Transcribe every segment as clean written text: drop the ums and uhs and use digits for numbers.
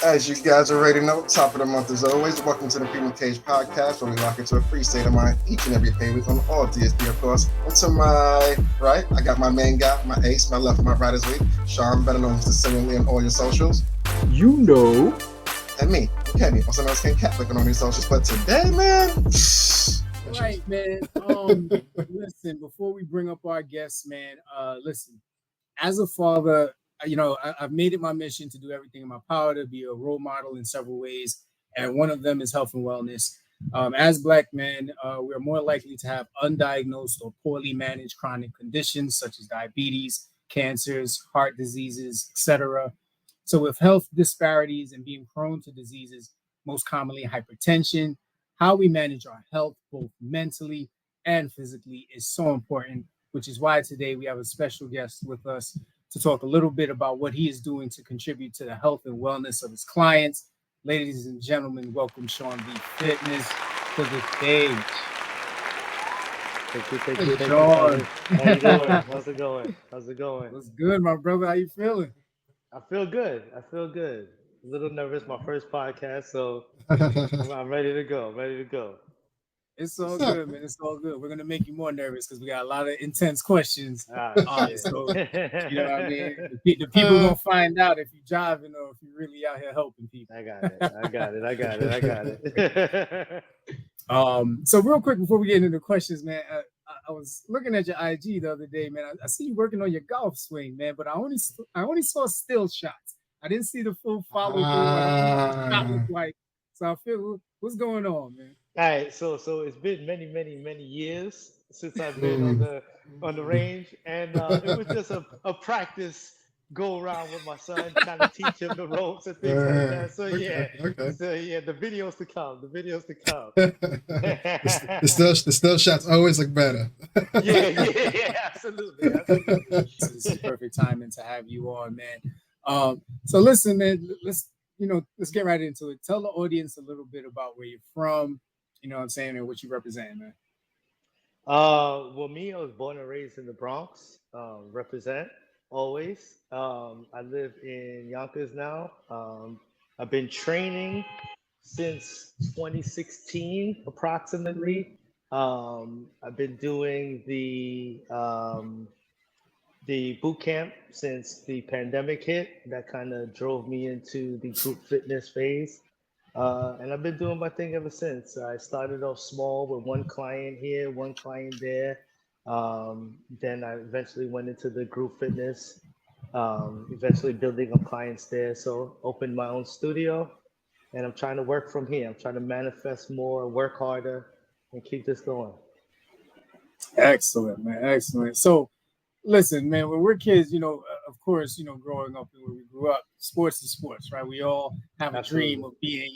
As you guys already know, top of the month as always. Welcome to the Freedom Cage podcast, where we lock into a free state of mind each and every pay week on all DSD, of course. And to my right, I got my main guy, my ace, my left, my right as week, Shaun Vernon, known as similarly on all your socials. You know. And me, Kenny, also known as King Catholic on all your socials. But today, man. Right, man. Listen, before we bring up our guests, man, listen, as a father, I've made it my mission to do everything in my power to be a role model in several ways. And one of them is health and wellness. As Black men, we're more likely to have undiagnosed or poorly managed chronic conditions such as diabetes, cancers, heart diseases, etc. So with health disparities and being prone to diseases, most commonly hypertension, how we manage our health, both mentally and physically, is so important, which is why today we have a special guest with us to talk a little bit about what he is doing to contribute to the health and wellness of his clients. Ladies and gentlemen, welcome Shaun V Fitness to the stage. Thank you. Shaun. How you doing? How's it going? What's good, my brother? How you feeling? I feel good. A little nervous, my first podcast, so I'm ready to go. It's all good, man. It's all good. We're gonna make you more nervous because we got a lot of intense questions. So you know what I mean? The people gonna find out if you're driving or if you're really out here helping people. I got it. So real quick before we get into the questions, man, I was looking at your IG the other day, man. I see you working on your golf swing, man, but I only saw still shots. I didn't see the full follow through. Shot looked like. So I feel what's going on, man. All right, so it's been many years since I've been on the range, and it was just a practice go around with my son, trying to teach him the ropes and things like that. So the videos to come. The still shots always look better. yeah, absolutely. This is perfect timing to have you on, man. So listen, man, let's get right into it. Tell the audience a little bit about where you're from, you know what I'm saying, and what you represent, man. Well, me, I was born and raised in the Bronx. Represent always. I live in Yonkers now. I've been training since 2016, approximately. I've been doing the boot camp since the pandemic hit. That kind of drove me into the group fitness phase. And I've been doing my thing ever since. I started off small with one client here, one client there. Then I eventually went into the group fitness, eventually building up clients there. So opened my own studio, and I'm trying to work from here. I'm trying to manifest more, work harder, and keep this going. Excellent, man. Excellent. So listen, man, when we're kids, of course, growing up and where we grew up, sports is sports, right? We all have a dream of being,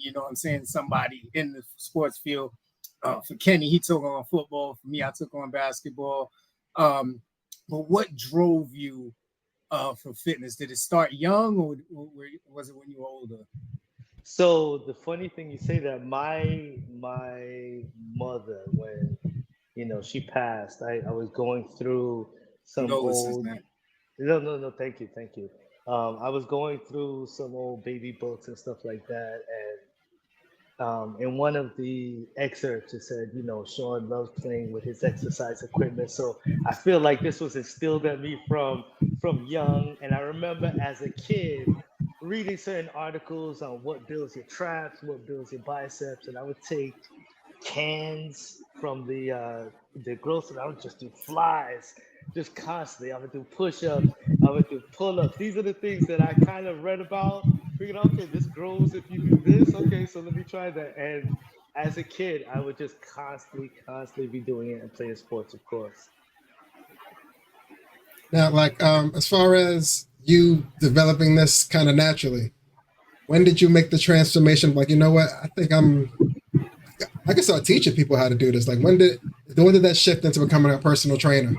somebody in the sports field. For Kenny, he took on football. For me, I took on basketball. But what drove you for fitness? Did it start young or was it when you were older? So the funny thing you say that my mother, when, she passed, I was going through some old... No, thank you. I was going through some old baby books and stuff like that, and in one of the excerpts it said, Shaun loves playing with his exercise equipment. So I feel like this was instilled in me from young, and I remember as a kid reading certain articles on what builds your traps, what builds your biceps, and I would take cans from the grocery. I would just do flies. Just constantly. I would do push-ups, I would do pull-ups. These are the things that I kind of read about. Figured, okay, this grows if you do this. Okay, so let me try that. And as a kid, I would just constantly be doing it and playing sports, of course. Now, as far as you developing this kind of naturally, when did you make the transformation? Like, you know what? I think I can start teaching people how to do this. Like, when did that shift into becoming a personal trainer?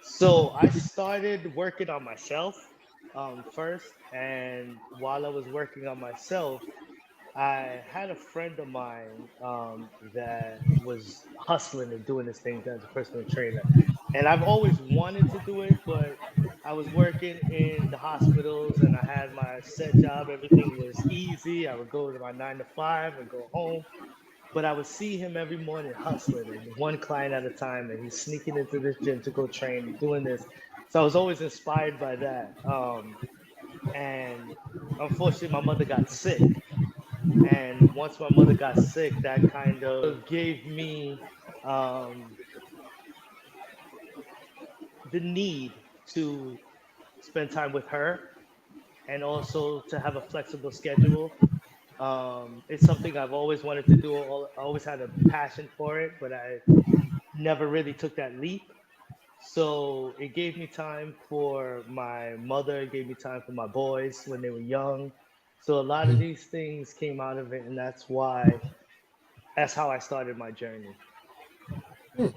So I started working on myself first, and while I was working on myself, I had a friend of mine that was hustling and doing this thing as a personal trainer, and I've always wanted to do it, but I was working in the hospitals and I had my set job. Everything was easy. I would go to my 9 to 5 and go home. But I would see him every morning hustling and one client at a time. And he's sneaking into this gym to go train, doing this. So I was always inspired by that. And unfortunately, my mother got sick. And once my mother got sick, that kind of gave me the need to spend time with her and also to have a flexible schedule. It's something I've always wanted to do. I always had a passion for it, but I never really took that leap. So it gave me time for my mother, it gave me time for my boys when they were young. So a lot of these things came out of it, and that's how I started my journey. All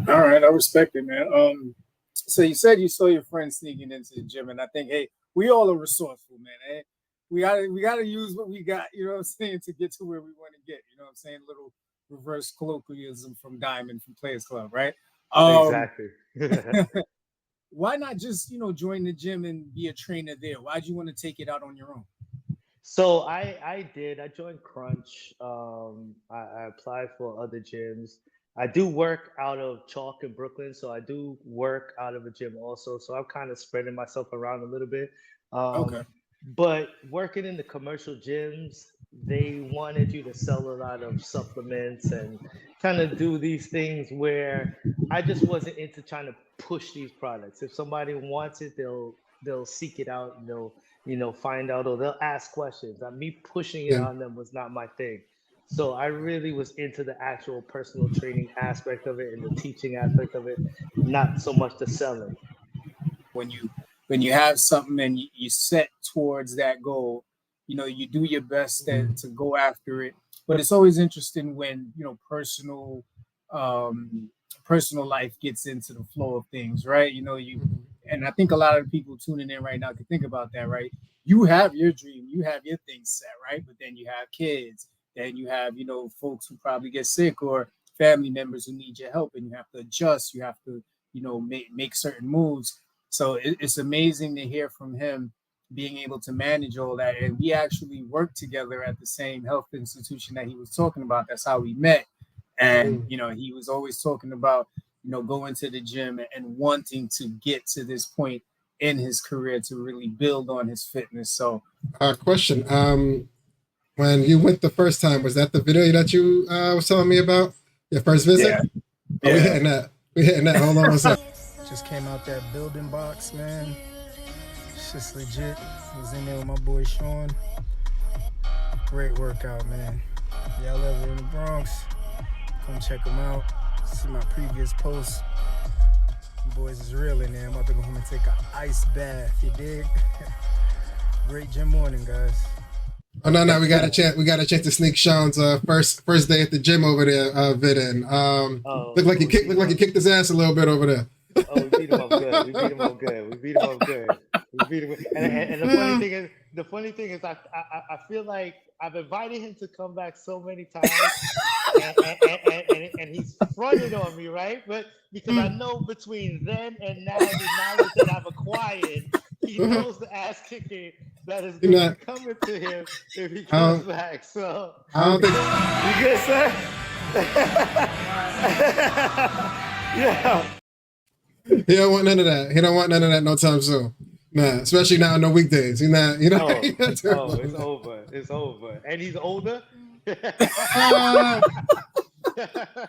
right, I respect it, man. So you said you saw your friend sneaking into the gym, and I think, hey, we all are resourceful, man. Eh? We gotta use what we got, you know what I'm saying, to get to where we want to get. You know what I'm saying? Little reverse colloquialism from Diamond from Players Club, right? Exactly. Why not just, join the gym and be a trainer there? Why'd you want to take it out on your own? So I joined Crunch. I applied for other gyms. I do work out of Chalk in Brooklyn, so I do work out of a gym also. So I'm kind of spreading myself around a little bit. Okay. But working in the commercial gyms, they wanted you to sell a lot of supplements and kind of do these things where I just wasn't into trying to push these products. If somebody wants it, they'll seek it out and they'll find out, or they'll ask questions. Me pushing it on them was not my thing. So I really was into the actual personal training aspect of it and the teaching aspect of it, not so much the selling. When you have something and you set towards that goal, you do your best to go after it. But it's always interesting when personal life gets into the flow of things, right? And I think a lot of people tuning in right now can think about that, right? You have your dream, you have your things set, right? But then you have kids, then you have, folks who probably get sick or family members who need your help, and you have to adjust, you have to, make certain moves. So it's amazing to hear from him being able to manage all that. And we actually worked together at the same health institution that he was talking about. That's how we met. And, he was always talking about, going to the gym and wanting to get to this point in his career to really build on his fitness. So, question. When you went the first time, was that the video that you was telling me about? Your first visit? Yeah. Oh, we hitting that. We hitting that. Hold on a second. Just came out that building box, man. It's just legit. Was in there with my boy Shawn. Great workout, man. Y'all ever in the Bronx, come check them out. See my previous posts. Boys is real in there. I'm about to go home and take an ice bath. You dig? Great gym morning, guys. Oh no, we got a chance to sneak Shawn's first day at the gym over there, vid in. Look like he kicked his ass a little bit over there. Oh, we beat him up good. We beat him up good. And the funny thing is, I feel like I've invited him to come back so many times, and he's fronted on me, right? But because I know between then and now, the knowledge that I've acquired, he knows the ass kicking that is going to be coming to him if he comes back. So, I don't think you good, sir? Yeah. He don't want none of that. He don't want none of that no time soon. Nah, especially now on the weekdays. It's over. It's over. And he's older.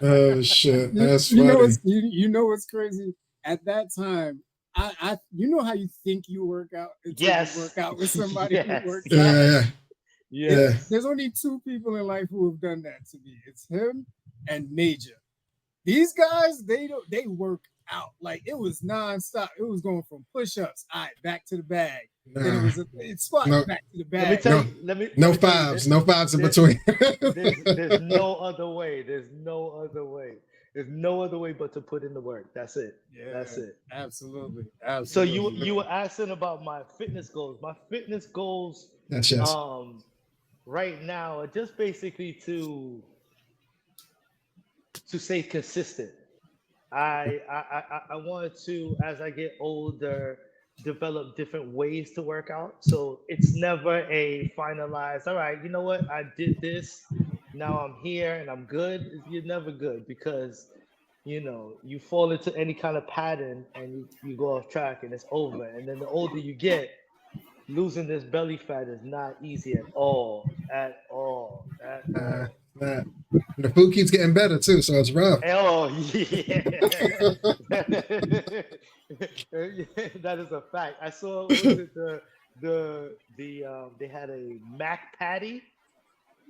Oh shit, that's funny. You know what's crazy? At that time, I you know how you think you work out until you work out with somebody who works out. Yeah. There's only two people in life who have done that to me. It's him and Major. These guys, they work out like it was nonstop. It was going from push-ups, all right, back to the bag. Then it was a squat, back to the bag. No fives in between. There's no other way. There's no other way. There's no other way but to put in the work. That's it. Yeah, that's it. Absolutely. So you were asking about my fitness goals. My fitness goals, yes. Right now are just basically to stay consistent. I wanted to, as I get older, develop different ways to work out. So it's never a finalized, all right, you know what, I did this, now I'm here and I'm good. You're never good because you fall into any kind of pattern and you go off track and it's over. And then the older you get, losing this belly fat is not easy at all, at all, at all. That the food keeps getting better too, so it's rough. Oh yeah, that is a fact. I saw, what was it, they had a mac patty,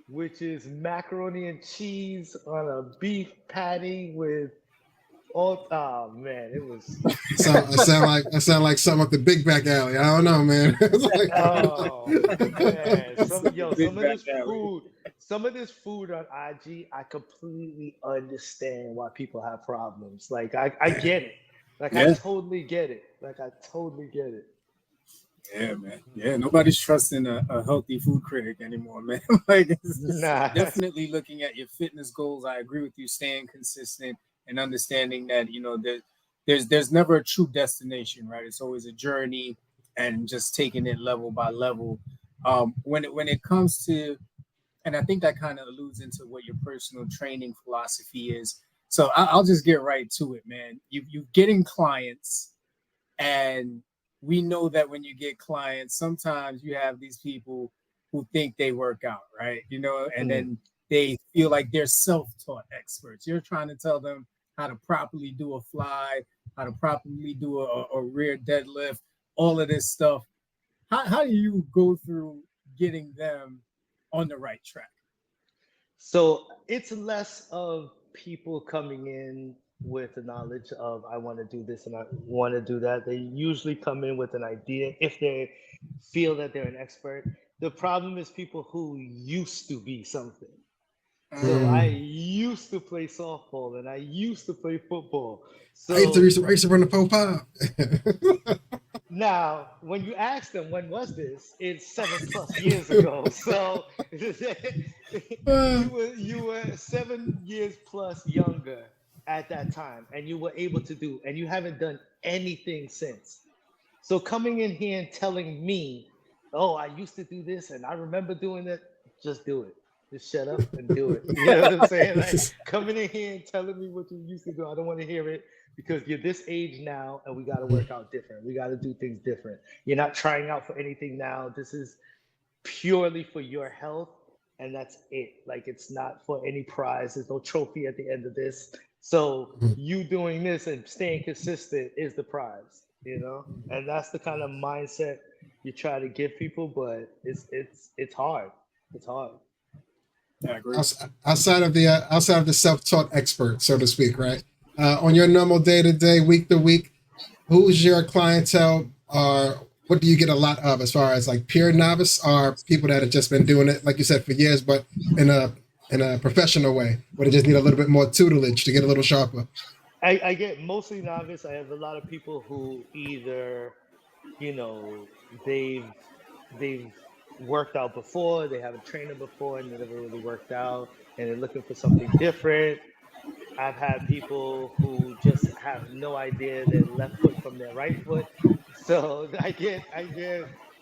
which is macaroni and cheese on a beef patty with all. Oh man, it was. I sound like something up the Big Back Alley. I don't know, man. Oh man, some of this food on IG, I completely understand why people have problems. Like I get it. Like I totally get it. Like I totally get it. Yeah, man. Yeah, nobody's trusting a healthy food critic anymore, man. Like, definitely looking at your fitness goals. I agree with you, staying consistent and understanding that there's never a true destination, right? It's always a journey, and just taking it level by level. When it comes to, and I think that kind of alludes into what your personal training philosophy is. So I'll just get right to it, man. You getting clients, and we know that when you get clients, sometimes you have these people who think they work out, right? And then they feel like they're self-taught experts. You're trying to tell them how to properly do a fly, how to properly do a rear deadlift, all of this stuff. How do you go through getting them on the right track? So it's less of people coming in with the knowledge of, I want to do this and I want to do that. They usually come in with an idea if they feel that they're an expert. The problem is people who used to be something. So I used to play softball and I used to play football. So I used to run the pop. Now, when you ask them, when was this? It's 7+ years ago. So you were 7 years plus younger at that time, and you were able to do, and you haven't done anything since. So coming in here and telling me, oh, I used to do this and I remember doing it, just do it. Just shut up and do it. You know what I'm saying? Like coming in here and telling me what you used to do, I don't want to hear it, because you're this age now and we got to work out different. We got to do things different. You're not trying out for anything now. This is purely for your health, and that's it. Like, it's not for any prize. There's no trophy at the end of this. So you doing this and staying consistent is the prize, and that's the kind of mindset you try to give people, but it's hard. It's hard. Yeah, I agree. Outside of the self-taught expert, so to speak, right? On your normal day-to-day, week-to-week, who's your clientele, or what do you get a lot of, as far as like pure novice, or people that have just been doing it, like you said, for years, but in a professional way, where they just need a little bit more tutelage to get a little sharper? I get mostly novice. I have a lot of people who either, they've worked out before, they have a trainer before, and they never really worked out, and they're looking for something different. I've had people who just have no idea their left foot from their right foot. So I get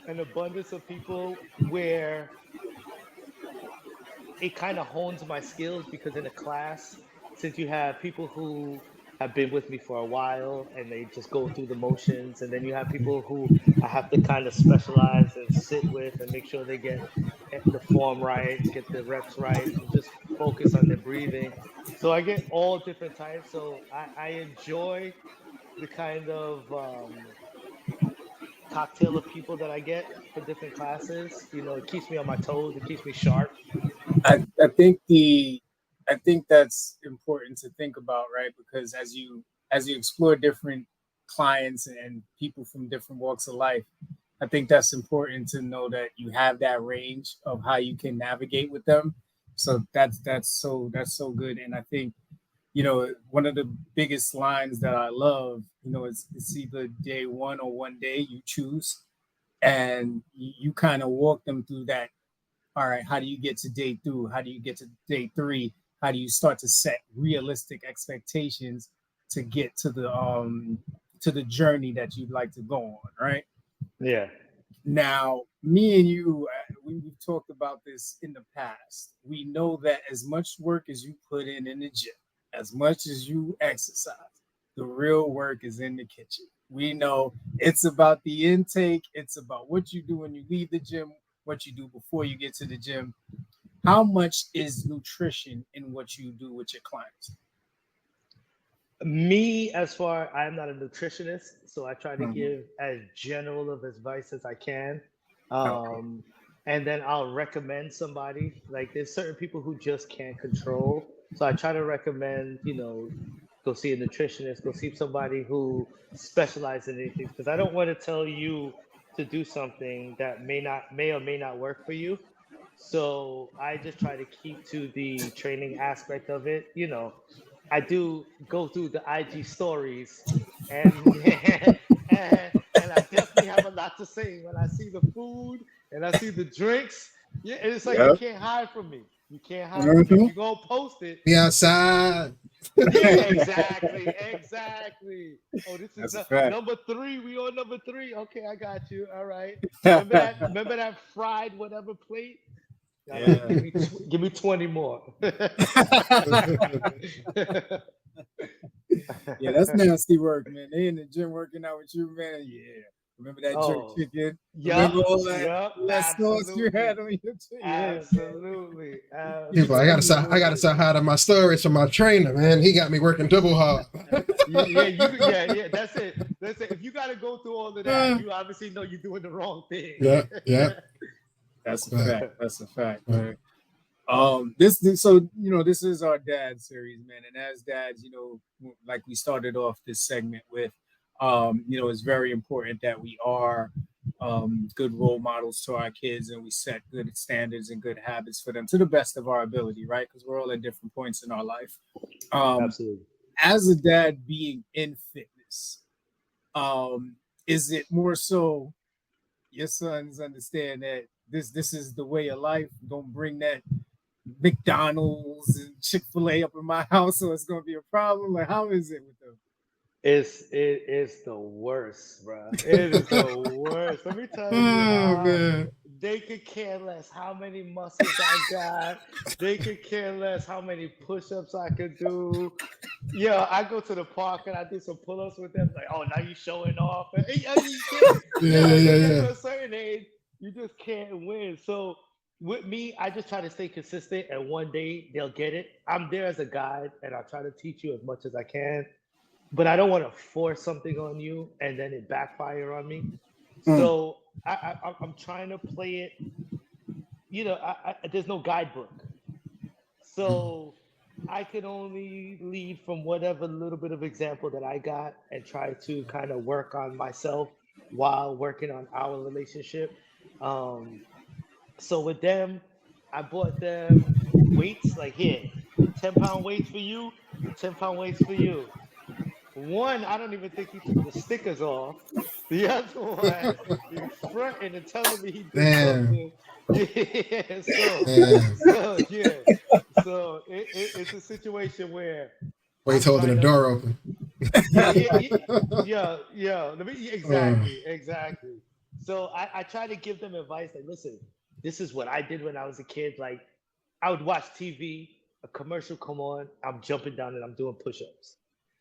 an abundance of people where it kind of hones my skills, because in a class, since you have people who have been with me for a while and they just go through the motions, and then you have people who I have to kind of specialize and sit with and make sure they get the form right, get the reps right, and just focus on their breathing. So I get all different types. So I enjoy the kind of cocktail of people that I get for different classes. It keeps me on my toes. It keeps me sharp. I think that's important to think about, right? Because as you explore different clients and people from different walks of life, I think that's important to know that you have that range of how you can navigate with them. So that's so good. And I think, one of the biggest lines that I love, it's either day one or one day, you choose, and you kind of walk them through that. All right, how do you get to day 2? How do you get to day 3? How do you start to set realistic expectations to get to the journey that you'd like to go on, right? Yeah. Now, me and you, we've talked about this in the past. We know that as much work as you put in the gym, as much as you exercise, the real work is in the kitchen. We know it's about the intake. It's about what you do when you leave the gym, what you do before you get to the gym. How much is nutrition in what you do with your clients? Me, as far, I'm not a nutritionist, so I try to give as general of advice as I can. Um, and then I'll recommend somebody. Like there's certain people who just can't control. So I try to recommend, go see a nutritionist, go see somebody who specializes in anything. Because I don't want to tell you to do something that may or may not work for you. So I just try to keep to the training aspect of it. I do go through the IG stories and and I definitely have a lot to say when I see the food and I see the drinks. Yeah, and it's like you can't hide from me. You can't hide from me. If you're gonna post it, Be outside. yeah, exactly. Oh, this is number 3. We on number 3. Okay, I got you. All right. Remember that fried whatever plate? All right, give me 20 more. Yeah, that's nasty work, man. They in the gym working out with you, man. Yeah. Remember that jerk chicken? Remember all that sauce you had on your chicken? Absolutely. People, I gotta start hiding my stories from my trainer, man. He got me working double hard. Yeah. That's it. If you gotta go through all of that, you obviously know you're doing the wrong thing. Yeah. That's a fact. That's a fact, man. This is our dad series, man. And as dads, like we started off this segment with, it's very important that we are good role models to our kids and we set good standards and good habits for them to the best of our ability, right? Because we're all at different points in our life. Absolutely. As a dad being in fitness, is it more so your sons understand that this is the way of life? Don't bring that McDonald's and Chick-fil-A up in my house, so it's gonna be a problem. Like, how is it with them? It is the worst, bro. It is the worst. Let me tell you, they could care less how many muscles I got. They could care less how many push-ups I could do. Yeah, I go to the park and I do some pull-ups with them. Like, oh, now you showing off. You can't. To a certain age, you just can't win. So with me, I just try to stay consistent, and one day they'll get it. I'm there as a guide, and I'll try to teach you as much as I can. But I don't want to force something on you and then it backfire on me. So I'm trying to play it. There's no guidebook. So I can only lead from whatever little bit of example that I got and try to kind of work on myself while working on our relationship. So with them, I bought them weights like here, 10-pound weights for you, 10-pound weights for you. One, I don't even think he took the stickers off. The other one, he's fronting and telling me he did something. Yeah, so it's a situation where he's holding the door open. Exactly. So I try to give them advice like, listen, this is what I did when I was a kid. Like, I would watch TV, a commercial come on, I'm jumping down and I'm doing push-ups.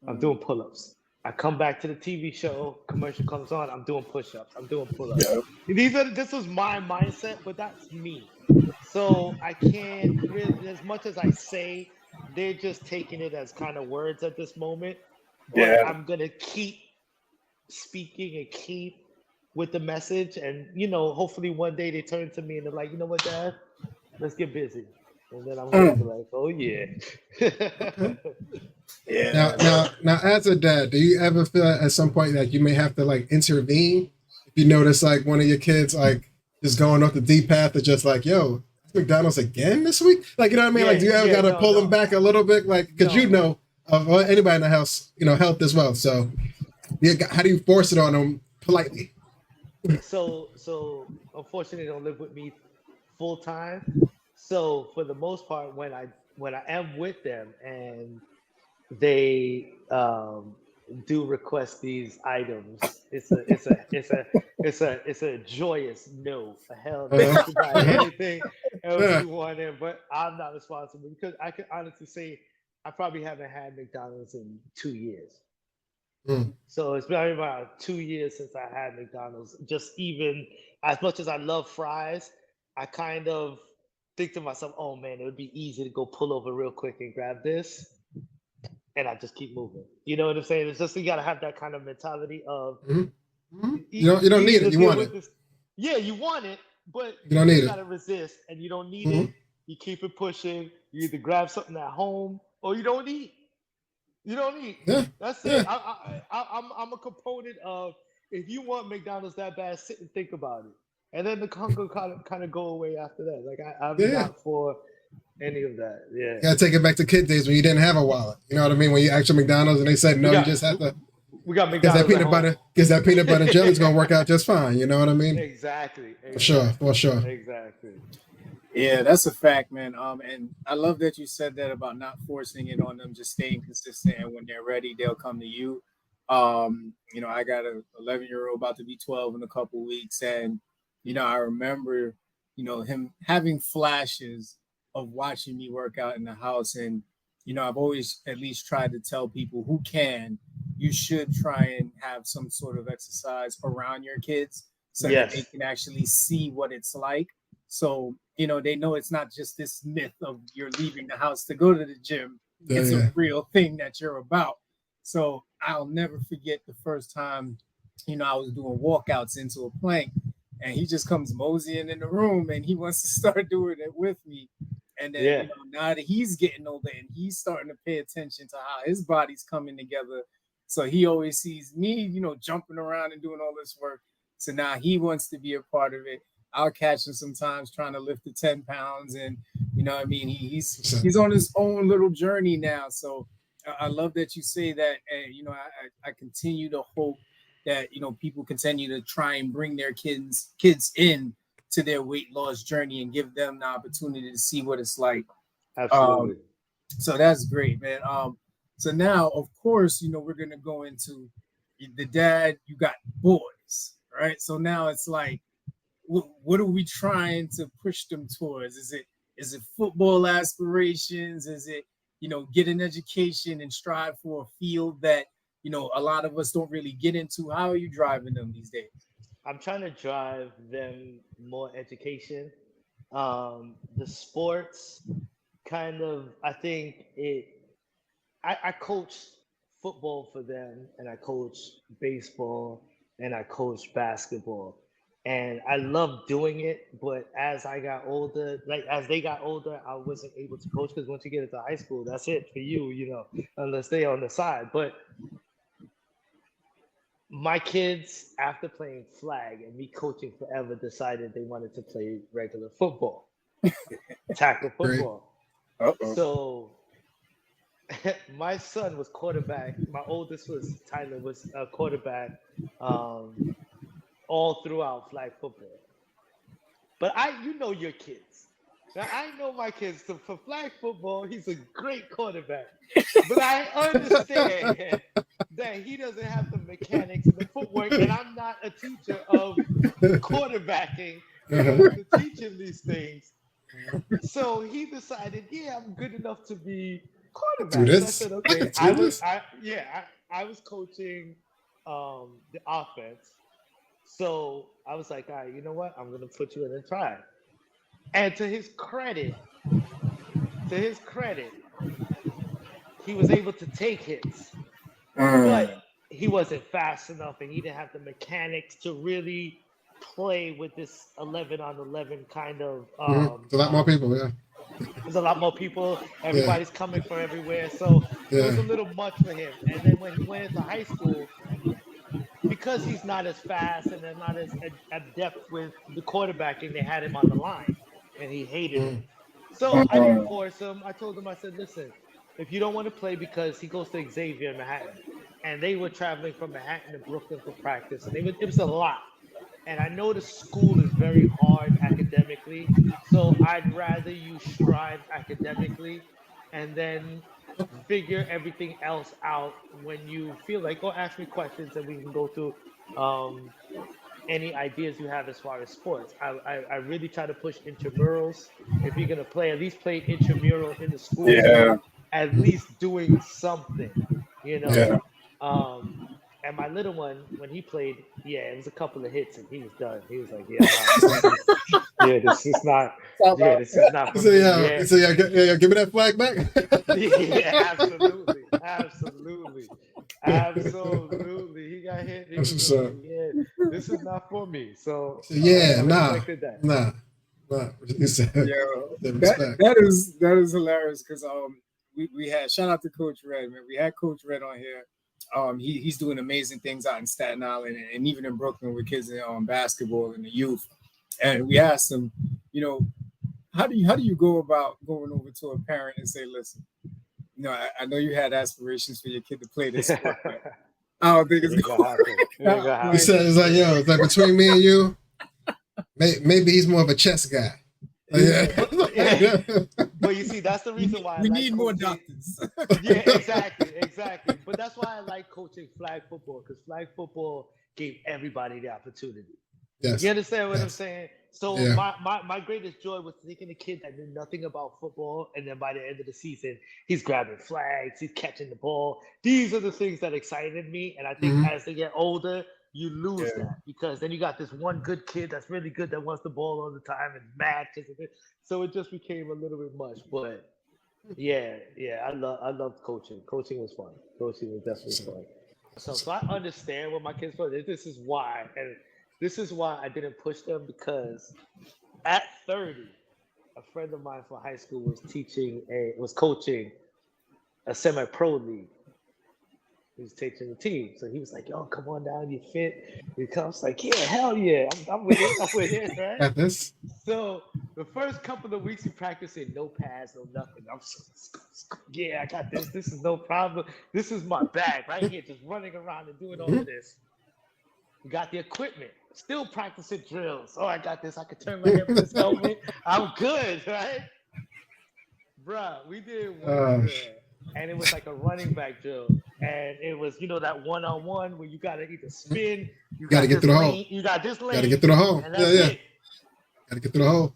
I'm doing pull-ups. I come back to the TV show, commercial comes on, I'm doing push-ups, I'm doing pull-ups. This was my mindset, but that's me. So I can't really, as much as I say, they're just taking it as kind of words at this moment. But I'm gonna keep speaking and keep with the message, and hopefully one day they turn to me and they're like, you know what, Dad, let's get busy. And then I'm gonna be like, oh yeah. Now, as a dad, do you ever feel at some point that you may have to like intervene if you notice like one of your kids like just going off the deep path of just like, yo, McDonald's again this week? Like, you know what I mean? Like, do you ever gotta pull them back a little bit? Like, because anybody in the house, health as well. So, how do you force it on them politely? So unfortunately, they don't live with me full time. So for the most part, when I am with them and they do request these items. It's a joyous no. Hell no. You can buy anything else you want in, but I'm not responsible because I can honestly say I probably haven't had McDonald's in 2 years. So it's been about 2 years since I had McDonald's. Just even as much as I love fries, I kind of think to myself, oh man, it would be easy to go pull over real quick and grab this. And I just keep moving. You know what I'm saying? It's just you gotta have that kind of mentality of you don't need it. You want it. Yeah, you want it, but you don't need you it. Gotta resist, and you don't need it. You keep it pushing. You either grab something at home or you don't eat. You don't eat. Yeah. That's it. I'm a component of if you want McDonald's that bad, sit and think about it, and then the hunger kind of go away after that. Like I'm not for any of that. Yeah. You gotta take it back to kid days when you didn't have a wallet. You know what I mean? When you asked for McDonald's and they said no, you just have to. We got McDonald's. Because that peanut butter and jelly's gonna work out just fine. You know what I mean? Exactly. For sure. Exactly. Yeah, that's a fact, man. And I love that you said that about not forcing it on them, just staying consistent. And when they're ready, they'll come to you. I got an 11-year-old about to be 12 in a couple weeks, and I remember, him having flashes of watching me work out in the house. And, I've always at least tried to tell people who can, you should try and have some sort of exercise around your kids so that they can actually see what it's like. So, they know it's not just this myth of you're leaving the house to go to the gym. It's a real thing that you're about. So I'll never forget the first time, I was doing walkouts into a plank, and he just comes moseying in the room and he wants to start doing it with me. And then now that he's getting older and he's starting to pay attention to how his body's coming together. So he always sees me, jumping around and doing all this work. So now he wants to be a part of it. I'll catch him sometimes trying to lift the 10 pounds, and he's on his own little journey now. So I love that you say that, and I continue to hope that people continue to try and bring their kids in to their weight loss journey and give them the opportunity to see what it's like. Absolutely. So that's great, man. So now, of course, we're gonna go into the dad. You got boys, right? So now it's like, what are we trying to push them towards? Is it football aspirations? Is it, get an education and strive for a field that, a lot of us don't really get into? How are you driving them these days? I'm trying to drive them more education. The sports kind of, I think I coach football for them, and I coach baseball, and I coach basketball. And I love doing it, but as I got older, as they got older, I wasn't able to coach because once you get into high school, that's it for you, unless they're on the side. But my kids, after playing flag and me coaching forever, decided they wanted to play regular football, tackle football. So my son was quarterback. My oldest Tyler was a quarterback. All throughout flag football. But your kids. Now, I know my kids. So for flag football, he's a great quarterback. But I understand that he doesn't have the mechanics and the footwork, and I'm not a teacher of quarterbacking to teach him these things. So he decided, I'm good enough to be quarterback. So I said, okay. I was coaching the offense. So I was like, all right, you know what? I'm going to put you in a try. And to his credit, he was able to take hits. But he wasn't fast enough, and he didn't have the mechanics to really play with this 11-on-11 kind of. There's a lot more people, There's a lot more people. Everybody's coming from everywhere. So it was a little much for him. And then when he went into high school, because he's not as fast and they're not as adept with the quarterbacking, they had him on the line, and he hated it. So I didn't force him. I told him, I said, listen, if you don't want to play, because he goes to Xavier in Manhattan, and they were traveling from Manhattan to Brooklyn for practice, and it was a lot. And I know the school is very hard academically, so I'd rather you strive academically, and then figure everything else out when you feel like, oh, ask me questions and we can go through any ideas you have as far as sports. I really try to push intramurals. If you're gonna play, at least play intramural in the school, so Yeah. you're at least doing something, you know. Yeah. And my little one, when he played, yeah, it was a couple of hits and he was done. He was like, yeah, I'm out. Yeah, this is not. Yeah, this is not for So me. yeah, Yeah, so yeah, give me that flag back. yeah, absolutely, absolutely, absolutely. He got hit. He That's was what's just up. like, yeah, this is not for me. So So yeah, I nah. respected that. You said, Yeah, respect. that is hilarious because we had shout out to Coach Red, man. We had Coach Red on here. He's doing amazing things out in Staten Island and even in Brooklyn with kids in basketball and the youth. And we asked him, you know, how do you go about going over to a parent and say, listen, you know, I know you had aspirations for your kid to play this sport, but I don't think It it's ain't gonna happen. It ain't gonna He happen. said, it's like, yo, it's like between me and you, maybe he's more of a chess guy. But you see, that's the reason why we I like need more coaching. doctors. Yeah, exactly. But that's why I like coaching flag football, because flag football gave everybody the opportunity. Yes. You understand what I'm Yes. saying? So Yeah. my greatest joy was taking a kid that knew nothing about football, and then by the end of the season, he's grabbing flags, he's catching the ball. These are the things that excited me, and I think as they get older, you lose that, because then you got this one good kid that's really good that wants the ball all the time and mad because of it. So it just became a little bit much. But yeah, I loved coaching. Coaching was fun. Coaching was definitely fun. So I understand what my kids feel. This is why, and this is why I didn't push them, because at 30, a friend of mine from high school was coaching a semi-pro league. He was teaching the team, so he was like, "Yo, come on down, you fit." He comes like, "Yeah, hell yeah, I'm with it, right?" Got this. So the first couple of weeks, we practicing no pads, no nothing. I'm yeah, I got this. This is no problem. This is my bag right here, just running around and doing all of this. We got the equipment, still practicing drills. Oh, I got this. I can turn my head with this helmet. I'm good, right? Bruh, we did one drill, and it was like a running back drill. And it was, that one-on-one where you got to either spin, you got to get through the hole. You got this lane. Got to get through the hole. And that's it. Got to get through the hole.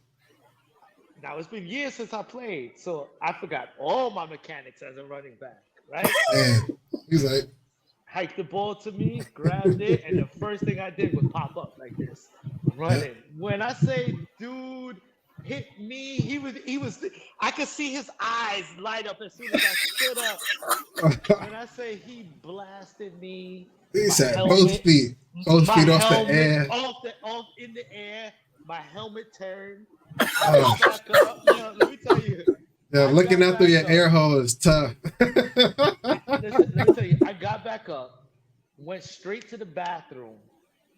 Now, it's been years since I played, so I forgot all my mechanics as a running back, right? Man, he's like, hiked the ball to me, grabbed it, and the first thing I did was pop up like this, running. When I say dude hit me, he was I could see his eyes light up as soon as I stood up. When I say he blasted me, he said both feet off the air. Off in the air, my helmet turned. I got back up. Let me tell you. Yeah, looking out through your air hole is tough. Let me tell you, I got back up, went straight to the bathroom,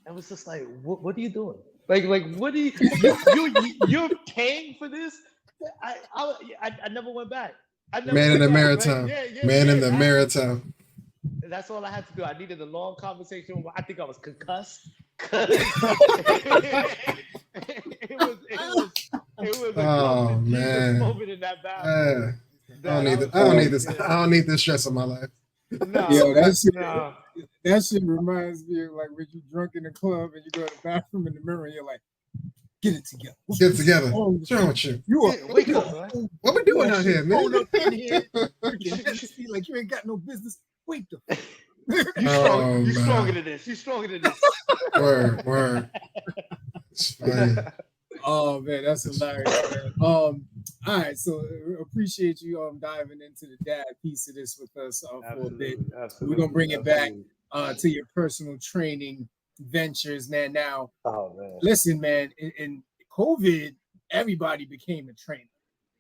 and was just like, "What are you doing? Like, what are you're paying for this?" I never went back. Man in the maritime. Man in the maritime. That's all I had to do. I needed a long conversation. I think I was concussed. It was a moment in that bathroom. I don't need this stress in my life. No, yo, that shit reminds me of like when you're drunk in the club and you go to the bathroom in the mirror and you're like, get it together. Get it together. What's wrong with you? Wake up, man. What we doing out here, man? Up in here, like you ain't got no business. Wait the you stronger than this. You stronger than this. Word. It's funny. Oh man, that's hilarious, man. All right, so appreciate you diving into the dad piece of this with us for a bit. We're gonna bring it back to your personal training ventures, man. Now, listen, man, in COVID, everybody became a trainer.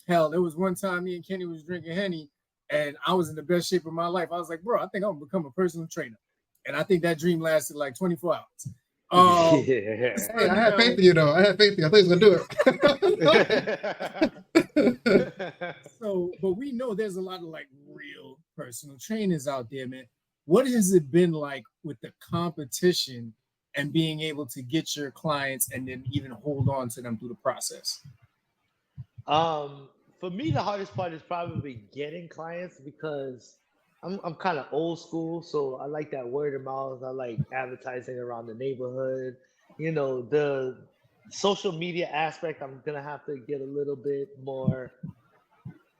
Hell, there was one time me and Kenny was drinking Henny, and I was in the best shape of my life. I was like, bro, I think I'm gonna become a personal trainer. And I think that dream lasted like 24 hours. Hey, I had faith in you, though. I thought he was gonna do it. But we know there's a lot of like real personal trainers out there, man. What has it been like with the competition and being able to get your clients and then even hold on to them through the process? for me, the hardest part is probably getting clients because I'm kind of old school, so I like that word of mouth. I like advertising around the neighborhood. The social media aspect, I'm gonna have to get a little bit more.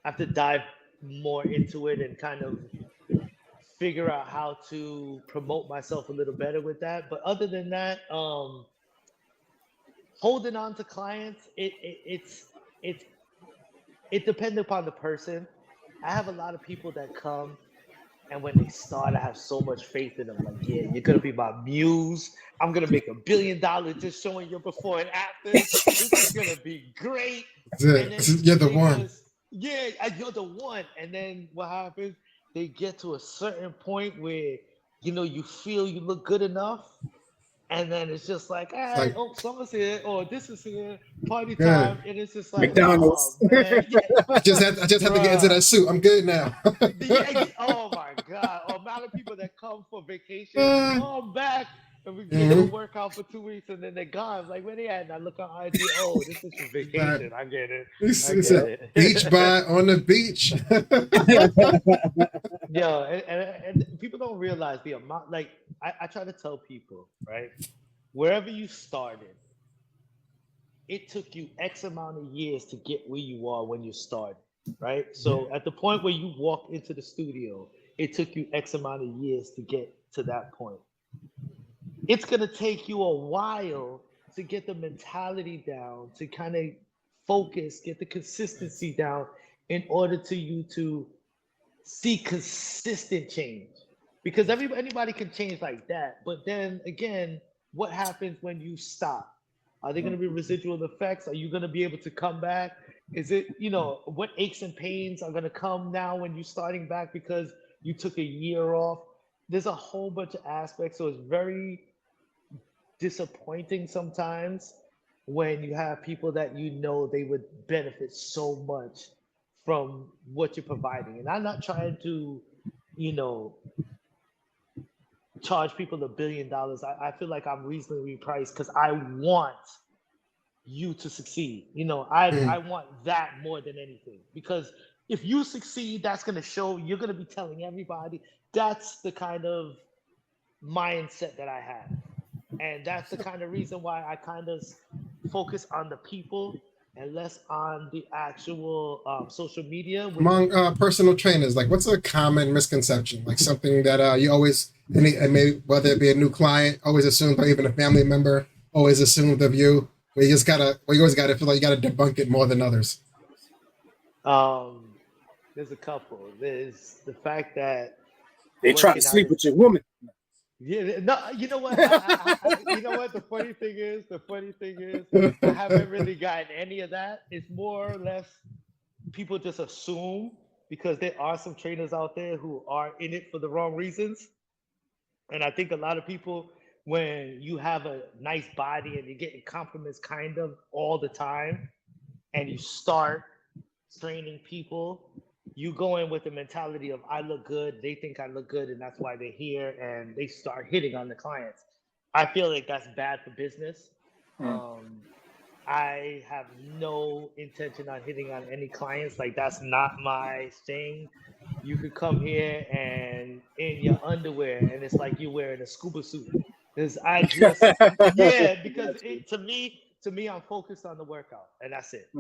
I have to dive more into it and kind of figure out how to promote myself a little better with that. But other than that, holding on to clients, it's it depends upon the person. I have a lot of people that come, and when they start, I have so much faith in them. Like, yeah, you're gonna be my muse. I'm gonna make $1 billion just showing your before and afters. This is gonna be great. And then You're the they one. just, yeah, you're the one. And then what happens? They get to a certain point where you feel you look good enough, and then it's just like, all right, oh, summer's here, or this is here, party time, and it's just like, McDonald's. oh man, yeah, I just had to get into that suit. I'm good now. oh my god, or amount of people that come for vacation, oh I'm back, and we give them a workout for 2 weeks, and then they're gone. Like, where they at? And I look on IG, oh, this is for vacation. I get it. Beach bar on the beach. Yeah, and people don't realize the amount. Like, I try to tell people, right? Wherever you started, it took you X amount of years to get where you are when you started, right? So at the point where you walk into the studio, it took you X amount of years to get to that point. It's gonna take you a while to get the mentality down, to kind of focus, get the consistency down in order to you to see consistent change. Because anybody can change like that, but then again, what happens when you stop? Are there going to be residual effects? Are you going to be able to come back? Is it, what aches and pains are going to come now when you're starting back because you took a year off? There's a whole bunch of aspects. So it's very disappointing sometimes when you have people that they would benefit so much from what you're providing. And I'm not trying to, charge people $1 billion. I feel like I'm reasonably priced because I want you to succeed. I want that more than anything, because if you succeed, that's going to show. You're going to be telling everybody. That's the kind of mindset that I have, and that's the kind of reason why I kind of focus on the people and less on the actual social media. Among personal trainers, like, what's a common misconception? Like something that you always, maybe whether it be a new client, always assumed, or even a family member always assumed of you, where you always gotta feel like you gotta debunk it more than others. There's a couple. There's the fact that they try to sleep with your woman. Yeah, no, you know what? You know what? The funny thing is, I haven't really gotten any of that. It's more or less people just assume, because there are some trainers out there who are in it for the wrong reasons. And I think a lot of people, when you have a nice body and you're getting compliments kind of all the time, and you start training people, you go in with the mentality of, I look good, they think I look good, and that's why they're here, and they start hitting on the clients. I feel like that's bad for business. I have no intention on hitting on any clients. Like, that's not my thing. You could come here and in your underwear, and it's like you're wearing a scuba suit. Because I just, because to me, I'm focused on the workout, and that's it.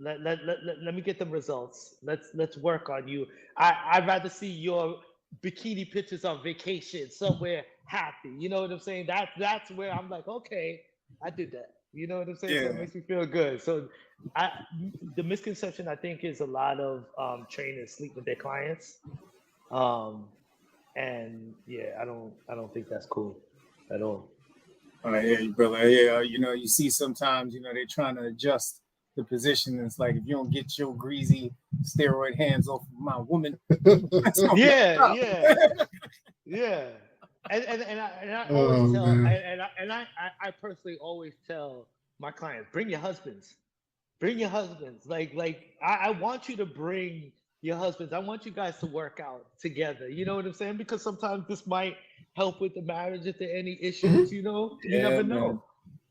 Let me get the results. Let's work on you. I'd rather see your bikini pictures on vacation somewhere happy. You know what I'm saying? That's where I'm like, okay, I did that. You know what I'm saying? Yeah. So it makes me feel good. So the misconception, I think, is a lot of trainers sleep with their clients. And yeah, I don't think that's cool at all. I hear you, brother. Yeah, you see sometimes, they're trying to adjust the position. It's like, if you don't get your greasy steroid hands off of my woman, yeah. And I always tell, and I personally always tell my clients, bring your husbands. Like I want you to bring your husbands. I want you guys to work out together. You know what I'm saying? Because sometimes this might help with the marriage if there are any issues. You never know.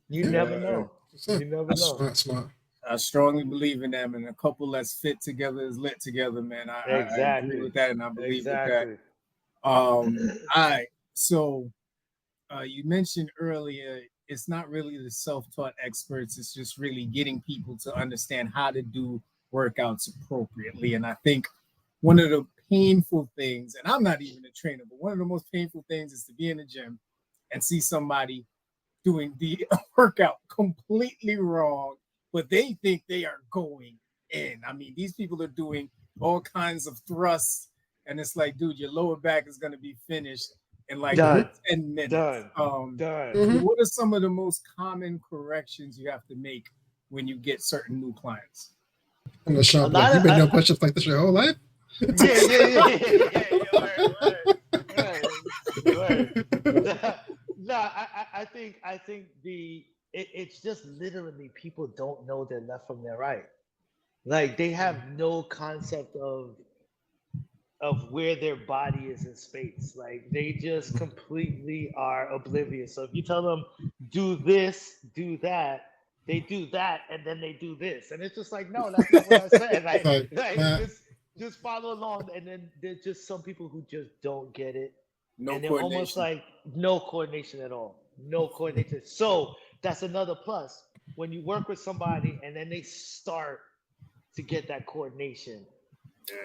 You never know. Smart. I strongly believe in them, and a couple that's fit together is lit together, man. I agree with that, and I believe with that. All right, so you mentioned earlier it's not really the self-taught experts, it's just really getting people to understand how to do workouts appropriately. And I think one of the painful things, and I'm not even a trainer, but one of the most painful things is to be in the gym and see somebody doing the workout completely wrong, but they think they are going in. I mean, these people are doing all kinds of thrusts, and it's like, dude, your lower back is going to be finished in like 10 minutes. What are some of the most common corrections you have to make when you get certain new clients? I know Shaun, like, you've been doing push-ups like this your whole life? No, I think it's just literally people don't know their left from their right. Like they have no concept of where their body is in space. Like they just completely are oblivious. So if you tell them do this, do that, they do that, and then they do this, and it's just like, no, that's not what I said. Like just follow along. And then there's just some people who just don't get it, and they're almost like no coordination at all, no coordination. So that's another plus when you work with somebody and then they start to get that coordination.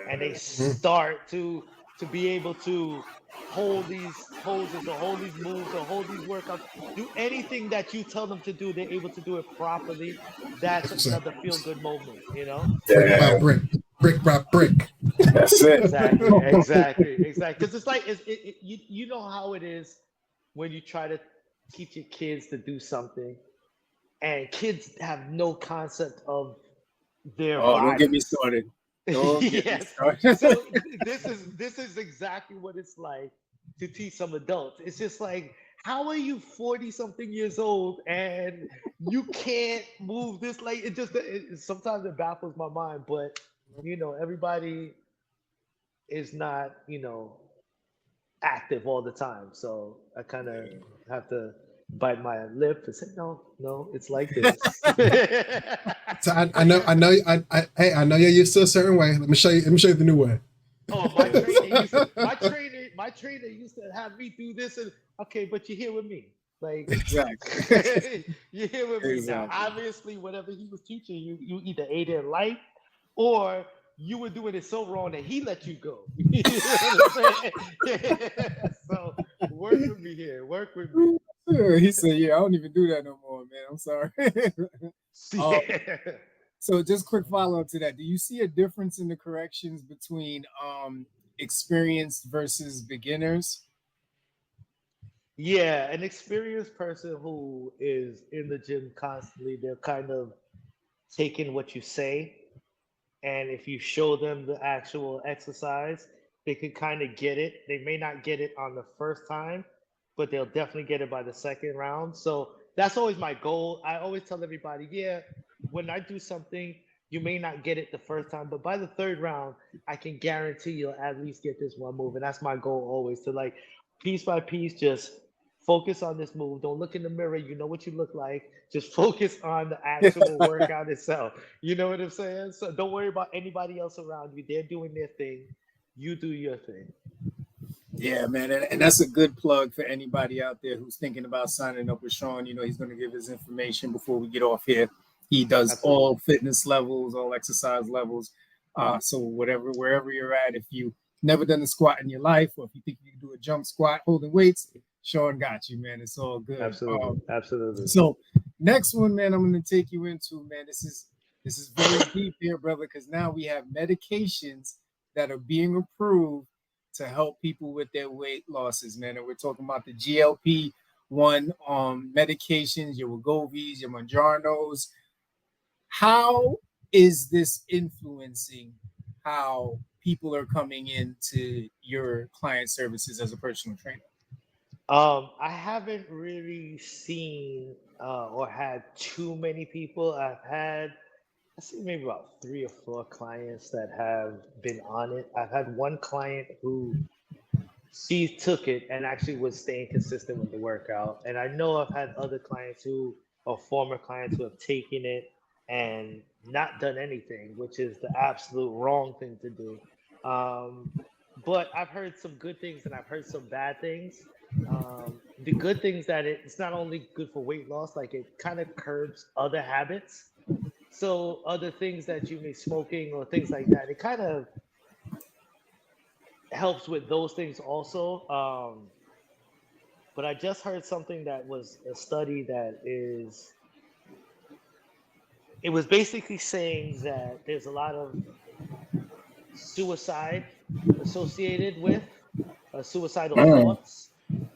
And they start to be able to hold these poses or hold these moves or hold these workouts, do anything that you tell them to do, they're able to do it properly. That's another feel-good moment, you know? Brick by brick, brick by brick. That's it. Exactly. Because it's like, you know how it is when you try to teach your kids to do something, and kids have no concept of their bodies. Don't get me started. Yes. So this is exactly what it's like to teach some adults. It's just like, how are you 40-something years old and you can't move this? Like sometimes it baffles my mind, but you know, everybody is not, you know, active all the time. So I kind of have to bite my lip and say, no, it's like this. So I know you're used to a certain way. Let me show you the new way. Oh, my trainer used to have me do this, and okay, but you're here with me. Like exactly. You're here with me now. Obviously, whatever he was teaching you, you either ate it light or you were doing it so wrong that he let you go. You know what I'm saying? So work with me here. Work with me. He said, "Yeah, I don't even do that no more, man. I'm sorry." So just quick follow-up to that. Do you see a difference in the corrections between experienced versus beginners? Yeah, an experienced person who is in the gym constantly, they're kind of taking what you say, and if you show them the actual exercise, they can kind of get it. They may not get it on the first time, but they'll definitely get it by the second round. So that's always my goal. I always tell everybody, yeah, when I do something, you may not get it the first time, but by the third round, I can guarantee you'll at least get this one move. And that's my goal always, to like piece by piece, just focus on this move. Don't look in the mirror. You know what you look like. Just focus on the actual workout itself. You know what I'm saying? So don't worry about anybody else around you. They're doing their thing. You do your thing. Yeah, man. And that's a good plug for anybody out there who's thinking about signing up with Shaun. You know, he's going to give his information before we get off here. He does all fitness levels, all exercise levels. So wherever you're at, if you never done a squat in your life, or if you think you can do a jump squat holding weights, Shaun got you, man. It's all good. Absolutely. So next one, man, I'm going to take you into, man, this is very deep here, brother, because now we have medications that are being approved to help people with their weight losses, man. And we're talking about the GLP-1 medications, your Wegovy's, your Mounjaros. How is this influencing how people are coming into your client services as a personal trainer? I haven't really seen or had too many people. I've had, I see maybe about 3 or 4 clients that have been on it. I've had one client who she took it and actually was staying consistent with the workout. And I know I've had other clients who are former clients who have taken it and not done anything, which is the absolute wrong thing to do. But I've heard some good things and I've heard some bad things. The good things that it's not only good for weight loss, like it kind of curbs other habits. So other things that you may smoking or things like that, it kind of helps with those things also. But I just heard something that was a study that is, it was basically saying that there's a lot of suicide associated with suicidal thoughts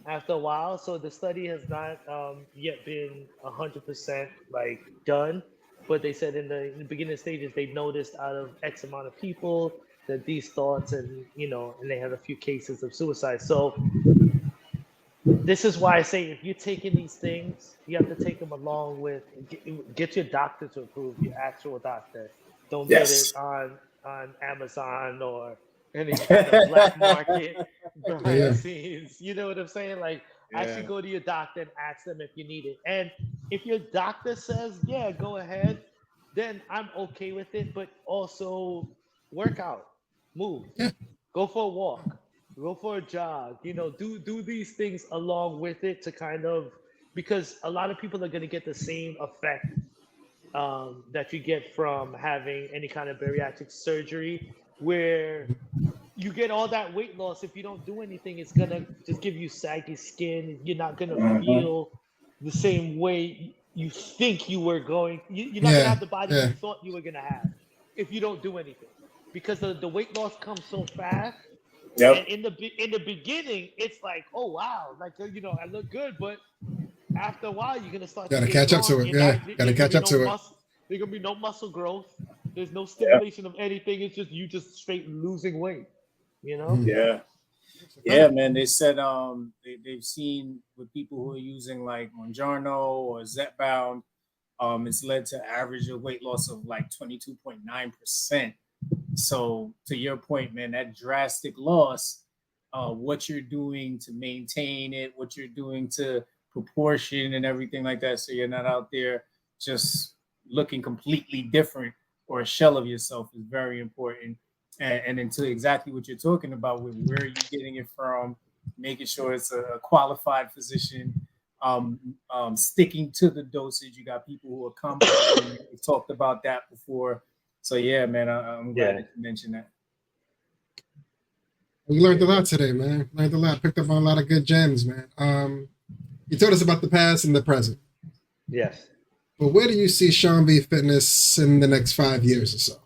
after a while. So the study has not yet been 100% like done, but they said in the beginning stages they noticed out of X amount of people that these thoughts and and they had a few cases of suicide. So this is why I say if you're taking these things, you have to take them along with get your doctor to approve, your actual doctor. Don't get it on Amazon or any kind of black market behind the scenes. You know what I'm saying? Like actually go to your doctor and ask them if you need it. And if your doctor says, yeah, go ahead, then I'm okay with it. But also work out, move, go for a walk, go for a jog, do these things along with it to kind of, because a lot of people are going to get the same effect that you get from having any kind of bariatric surgery, where you get all that weight loss. If you don't do anything, it's going to just give you saggy skin. You're not going to feel the same way you think you were going. You're not going to have the body you thought you were going to have if you don't do anything, because the weight loss comes so fast. And in the beginning, it's like, oh wow, like I look good, but after a while, you're gonna start Gotta to get catch up to wrong. it. Yeah, gotta catch up to it. There's gonna be no muscle growth. There's no stimulation of anything. It's just you just straight losing weight. Yeah, man. They said they've seen with people who are using like Mounjaro or Zepbound, it's led to average of weight loss of like 22.9%. So to your point, man, that drastic loss, what you're doing to maintain it, what you're doing to proportion and everything like that, so you're not out there just looking completely different or a shell of yourself, is very important. And into exactly what you're talking about with where you're getting it from, making sure it's a qualified physician, sticking to the dosage. You got people who are comfortable. We've talked about that before. So yeah, man, I'm glad that you mentioned that. We learned a lot today, man. Learned a lot. Picked up on a lot of good gems, man. You told us about the past and the present. Yes. But where do you see Shaun V Fitness in the next 5 years or so?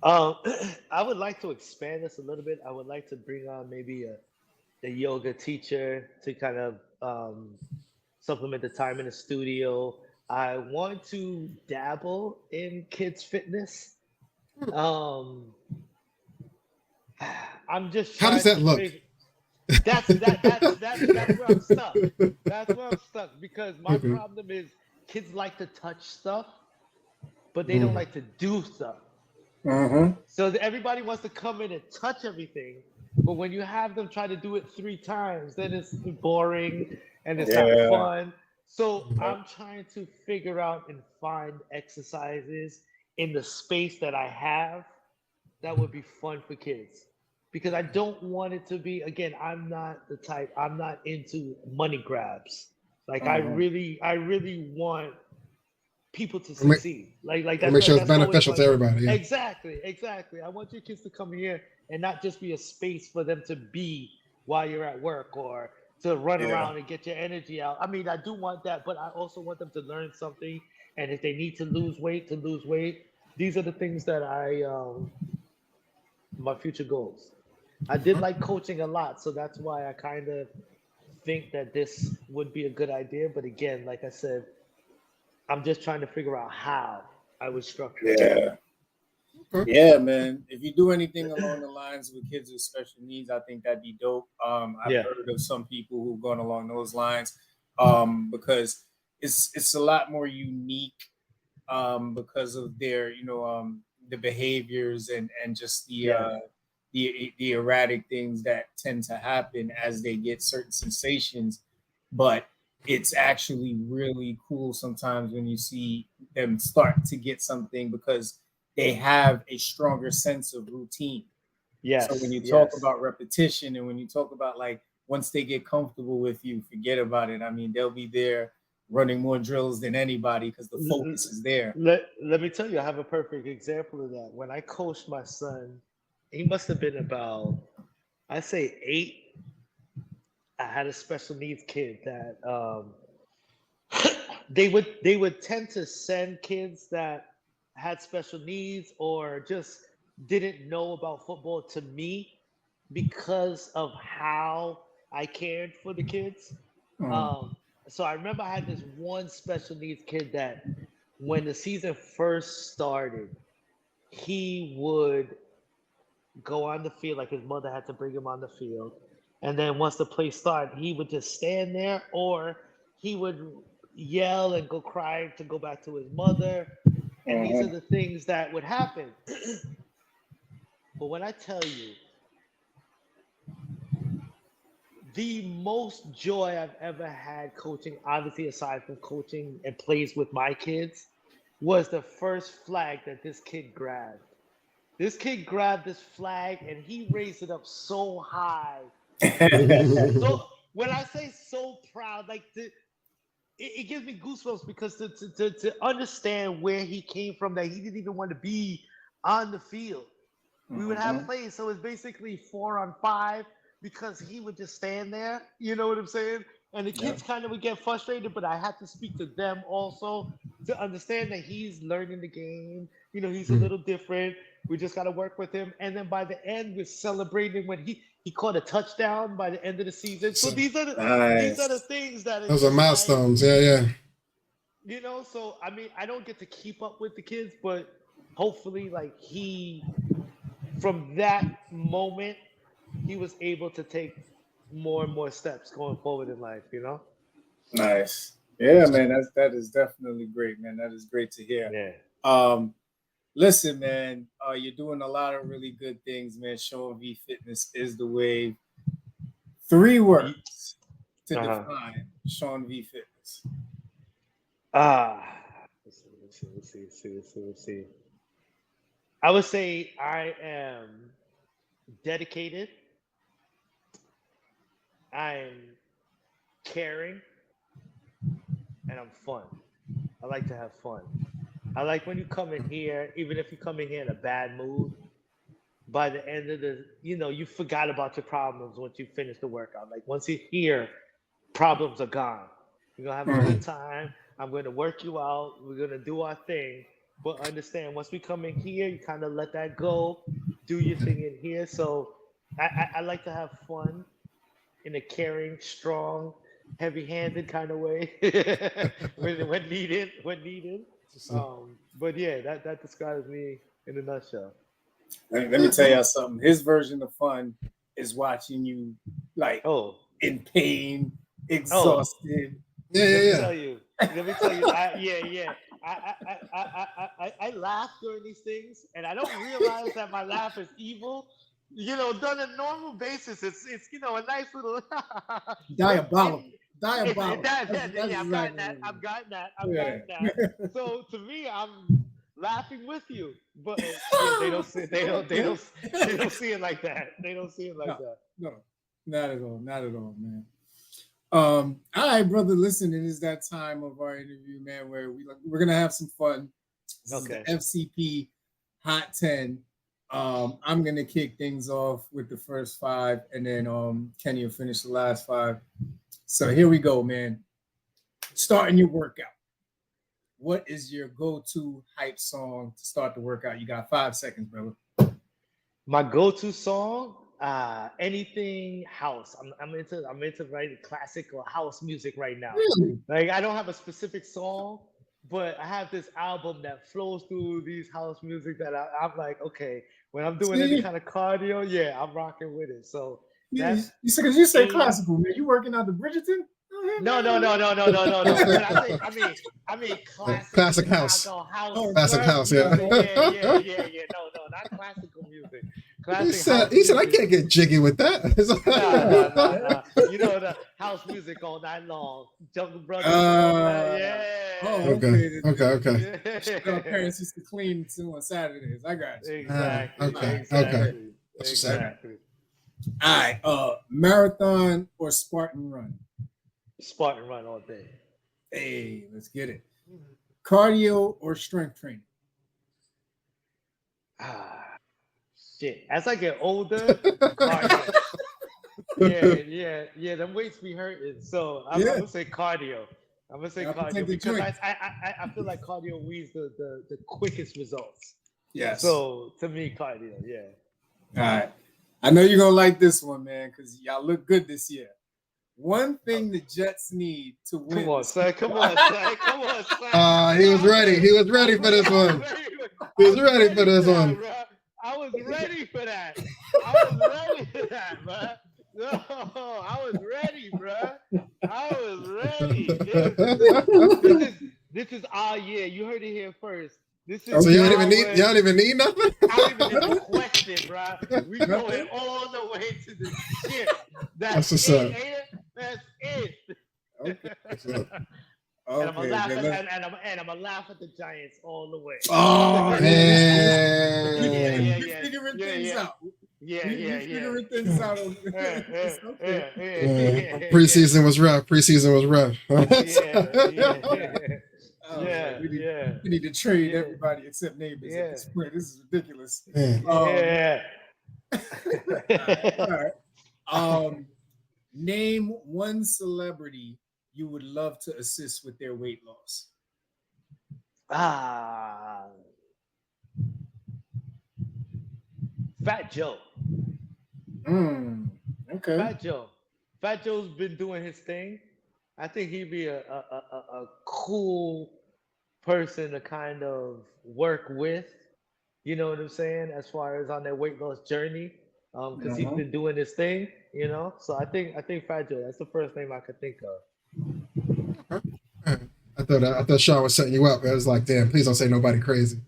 I would like to expand this a little bit. I would like to bring on maybe a yoga teacher to kind of supplement the time in the studio. I want to dabble in kids fitness. I'm just How does that look? That's where I'm stuck. That's where I'm stuck, because my problem is kids like to touch stuff, but they don't like to do stuff. So everybody wants to come in and touch everything, but when you have them try to do it 3 times, then it's boring and it's not fun. So I'm trying to figure out and find exercises in the space that I have that would be fun for kids, because I don't want it to be, again, I'm not into money grabs. Like I really want people to succeed. Like that's make sure it's that's beneficial to everybody. Yeah. Exactly. I want your kids to come here and not just be a space for them to be while you're at work, or to run around and get your energy out. I mean, I do want that, but I also want them to learn something. And if they need to lose weight, These are the things that my future goals. I did like coaching a lot, so that's why I kind of think that this would be a good idea. But again, like I said, I'm just trying to figure out how I would structure it. Yeah, man. If you do anything along the lines with kids with special needs, I think that'd be dope. I've heard of some people who've gone along those lines, because it's a lot more unique, because of their the behaviors and just the erratic things that tend to happen as they get certain sensations. But it's actually really cool sometimes when you see them start to get something because they have a stronger sense of routine. Yes. So when you talk about repetition and when you talk about like once they get comfortable with you, forget about it. I mean, they'll be there running more drills than anybody because the focus is there. Let me tell you, I have a perfect example of that. When I coached my son, he must have been about, I say 8. I had a special needs kid that they would tend to send kids that had special needs or just didn't know about football to me because of how I cared for the kids. So I remember I had this one special needs kid that when the season first started, he would go on the field, like his mother had to bring him on the field. And then once the play started, he would just stand there or he would yell and go cry to go back to his mother. And these are the things that would happen. But when I tell you, the most joy I've ever had coaching, obviously aside from coaching and plays with my kids, was the first flag that this kid grabbed. This kid grabbed this flag and he raised it up so high. So when I say so proud, like it gives me goosebumps because to understand where he came from, that he didn't even want to be on the field. We would have plays, so it's basically 4-on-5 because he would just stand there. You know what I'm saying? And the kids kind of would get frustrated, but I had to speak to them also to understand that he's learning the game. You know, he's a little different. We just got to work with him. And then by the end, we're celebrating when he caught a touchdown by the end of the season. So these are the things that those are milestones. Like, yeah. You know, so I mean, I don't get to keep up with the kids, but hopefully, like from that moment, he was able to take more and more steps going forward in life, you know? Nice. Yeah, man, that is definitely great, man. That is great to hear. Yeah. Listen, man, you're doing a lot of really good things, man. Shaun V Fitness is the wave. 3 words to define Shaun V Fitness. Let's see. I would say I am dedicated. I'm caring. And I'm fun. I like to have fun. I like when you come in here, even if you come in here in a bad mood, by the end of you forgot about your problems once you finish the workout. Like once you're here, problems are gone. We're going to have a good time. I'm going to work you out. We're going to do our thing. But understand, once we come in here, you kind of let that go. Do your thing in here. So I like to have fun in a caring, strong, heavy-handed kind of way when needed. But yeah, that describes me in a nutshell. Let me tell y'all something. His version of fun is watching you like in pain, exhausted. Let me tell you. I laugh during these things, and I don't realize that my laugh is evil. You know, done on a normal basis, it's a nice little diabolical. I've gotten that. So to me, I'm laughing with you, but they don't see it like that. They don't see it like that. No, not at all, man. All right, brother. Listen, it is that time of our interview, man, where we're gonna have some fun. This is the FCP Hot 10. I'm gonna kick things off with the first 5, and then Kenny will finish the last 5. So here we go, man. Starting your workout. What is your go-to hype song to start the workout? You got 5 seconds, brother. My go-to song, anything house. I'm into writing classic or house music right now. Really? Like I don't have a specific song, but I have this album that flows through these house music that I'm like, okay, when I'm doing any kind of cardio, I'm rocking with it. So you say classical, man. You working out the Bridgerton? No. When I mean Classic house. Chicago Classic house, yeah. Yeah. No, not classical music. Classic He said, I can't get jiggy with that. Nah. You know the house music all night long. Jungle Brothers and all that. Yeah. Okay. Our parents used to clean on Saturdays. I got you. Exactly. All right. Marathon or Spartan run? Spartan run all day. Hey, let's get it. Cardio or strength training? Shit. As I get older, cardio. Yeah. Them weights be hurting. So I'm gonna say cardio. Because I feel like cardio leads the quickest results. Yes. So to me, cardio. Yeah. All right. I know you're gonna like this one, man, because y'all look good this year. One thing the Jets need to win. Come on, son. He was ready. He was ready for this one. He was ready for this one. I was ready for that, bro. No, I was ready, bro. This is our year. You heard it here first. This is so y'all don't even need nothing? I don't even need a question, bro. We going all the way to the ship. That's what's up. That's it. Okay. And I'm gonna laugh at the Giants all the way. Oh man! We're figuring things out. Yeah. Figuring things out. Preseason was rough. We need to trade everybody except neighbors at this point. This is ridiculous. All right. Name one celebrity you would love to assist with their weight loss. Fat Joe. Okay. Fat Joe's been doing his thing. I think he'd be a cool person to kind of work with. You know what I'm saying? As far as on their weight loss journey, because he's been doing his thing. You know, so I think Fat Joe. That's the first name I could think of. I thought Shawn was setting you up. I was like, damn, please don't say nobody crazy.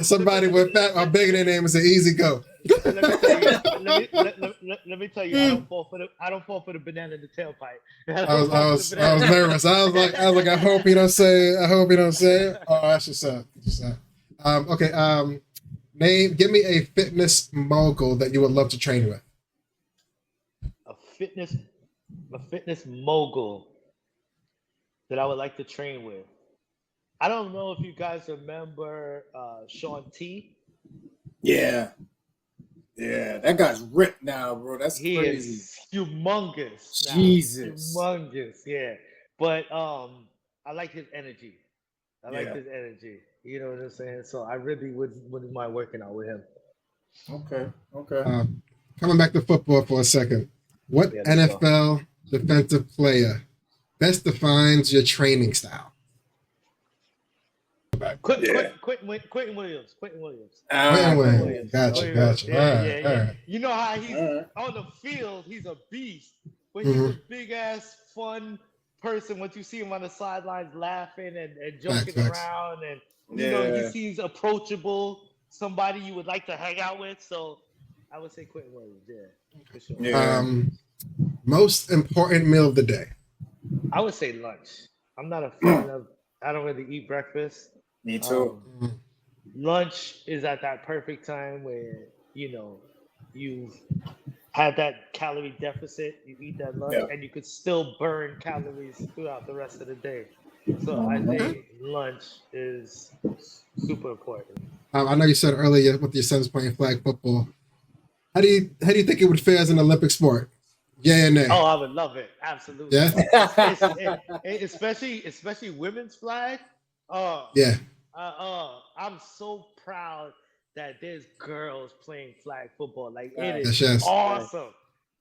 Somebody with fat, bigger than name is an easy go. Let me tell you, I don't fall for the banana in the tailpipe. I was nervous. I was like, I hope he don't say it. Oh, that's what's up. Okay. Give me a fitness mogul that you would love to train with. A fitness mogul that I would like to train with. I don't know if you guys remember Shaun T. Yeah, that guy's ripped now, bro. That's crazy. Is humongous. Now. Jesus, humongous. Yeah, but I like his energy. His energy. You know what I'm saying? So I really wouldn't mind working out with him. Okay. Coming back to football for a second. What NFL defensive player best defines your training style? Quentin Williams. Gotcha. All right. You know how he's on the field, he's a beast, but he's a big ass fun person. Once you see him on the sidelines laughing and joking around, and you know he seems approachable, somebody you would like to hang out with. So I would say Quentin Williams, for sure. Most important meal of the day. I would say lunch. I'm not a fan of. I don't really eat breakfast. Me too. Lunch is at that perfect time where you've had that calorie deficit. You eat that lunch, and you could still burn calories throughout the rest of the day. So I think lunch is super important. I know you said earlier with your son's playing flag football. How do you think it would fare as an Olympic sport? Yeah and nay. Oh, I would love it. Absolutely. Yeah. especially women's flag. I'm so proud that there's girls playing flag football. Like it is awesome.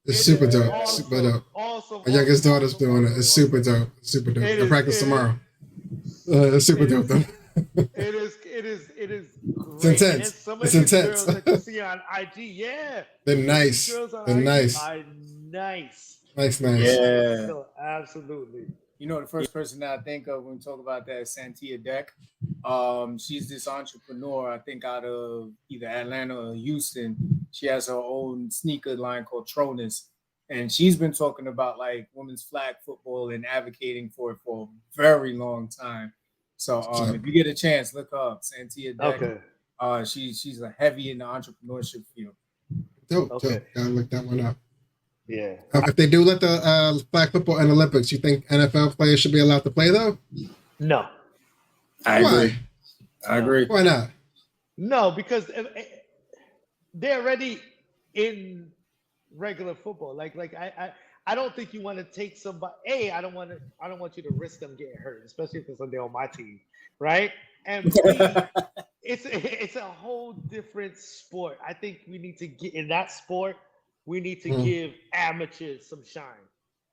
It's super dope. Super dope. Awesome. My youngest daughter's doing it. It's super dope. Super dope. I practice tomorrow. It's super dope though. It is great. intense. And then some of It's these intense. girls that you see on IG, yeah. They're nice. These girls on They're IG nice. are nice. Nice. Yeah. So absolutely. You know, the first person that I think of when we talk about that is Santia Deck. She's this entrepreneur, I think, out of either Atlanta or Houston. She has her own sneaker line called Tronus. And she's been talking about like women's flag football and advocating for it for a very long time. So if you get a chance, look her up, Santia Deck. Okay. She's a heavy in the entrepreneurship field. Dope. Okay. Gotta look that one up. Yeah. If they do let the flag football in Olympics, you think NFL players should be allowed to play though? No. I agree. Why not? No, because they're already in regular football. Like I don't think you want to take somebody. I don't want you to risk them getting hurt, especially if they're on my team, right? And B, it's a whole different sport. I think we need to get in that sport. We need to give amateurs some shine.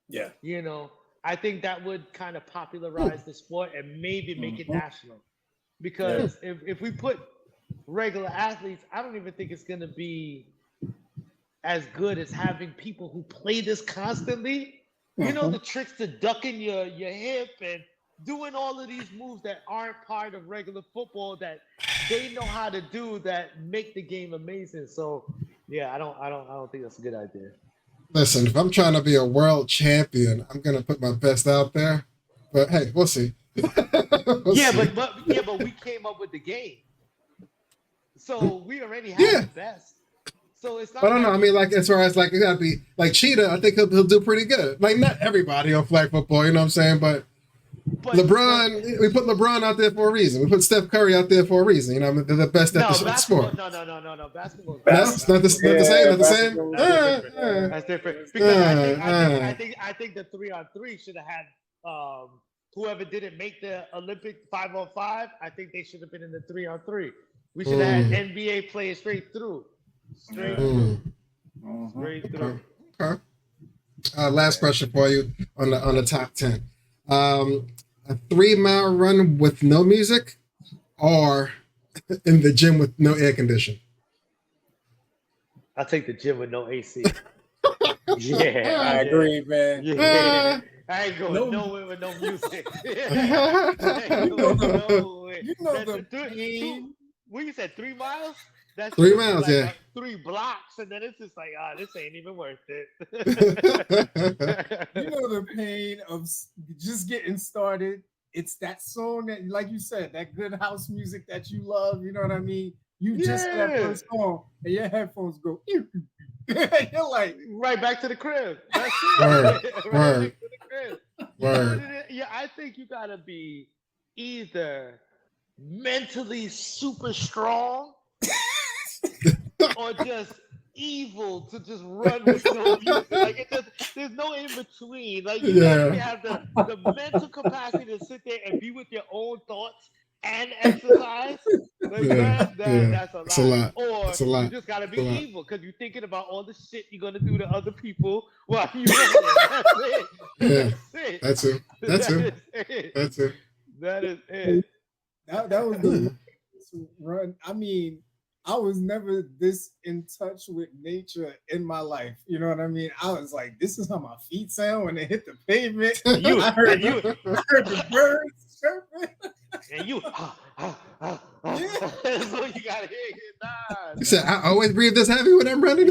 Yeah. You know, I think that would kind of popularize the sport and maybe make it national. Because if we put regular athletes, I don't even think it's going to be as good as having people who play this constantly. You know, the tricks to ducking your hip and doing all of these moves that aren't part of regular football that they know how to do that make the game amazing. So yeah, I don't think that's a good idea. Listen, if I'm trying to be a world champion, I'm gonna put my best out there. But hey, we'll see. But we came up with the game, so we already have the best. So it's not. I don't know. I mean, like as far as like it gotta be like Cheetah. I think he'll do pretty good. Like not everybody on flag football, you know what I'm saying? But LeBron, we put LeBron out there for a reason. We put Steph Curry out there for a reason. You know, they're the best at the sport. No. Basketball. No, it's not the same. Not the same. That's different. Because I think the 3-on-3 should have had whoever didn't make the Olympic 5-on-5. I think they should have been in the 3-on-3. We should have had NBA players straight through. Straight through. Okay. Last question for you on the top 10. A 3-mile run with no music or in the gym with no air conditioning? I'll take the gym with no AC. Yeah. I agree, man. Yeah. I ain't going nowhere with no music. You know the pain. What you said, 3 miles? That's 3 miles, like 3 blocks, and then it's just like, this ain't even worth it. You know the pain of just getting started. It's that song that, like you said, that good house music that you love. You know what I mean? You just that first song, and your headphones go. You're like right back to the crib. That's it. Word. Back to the crib. Word. Yeah, I think you gotta be either mentally super strong or just evil to just run with no music. Like there's no in between. Like you gotta have the mental capacity to sit there and be with your own thoughts and exercise. Like that's a lot. Or you just gotta be evil because you're thinking about all the shit you're gonna do to other people while you run. That's it. That's it. That is it. That was the run. I mean, I was never this in touch with nature in my life. You know what I mean? I was like, this is how my feet sound when they hit the pavement. I heard the birds chirping. And you, that's what you gotta hear. You said, I always breathe this heavy when I'm running.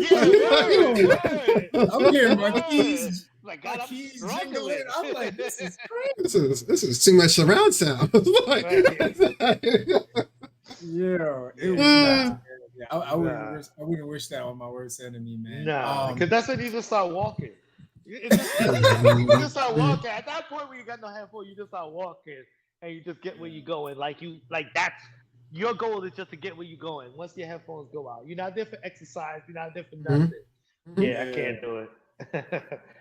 I'm hearing my keys. Like God, I'm keys struggling. jingling. I'm like, this is crazy. This is too much surround sound. Yeah, it was not. Yeah, I wouldn't wish that on my worst enemy, man. Nah, because that's when you just start walking. You just start walking. At that point when you got no headphone, you just start walking and you just get where you're going. Like that's your goal is just to get where you're going. Once your headphones go out, you're not there for exercise. You're not there for nothing. Yeah, I can't do it.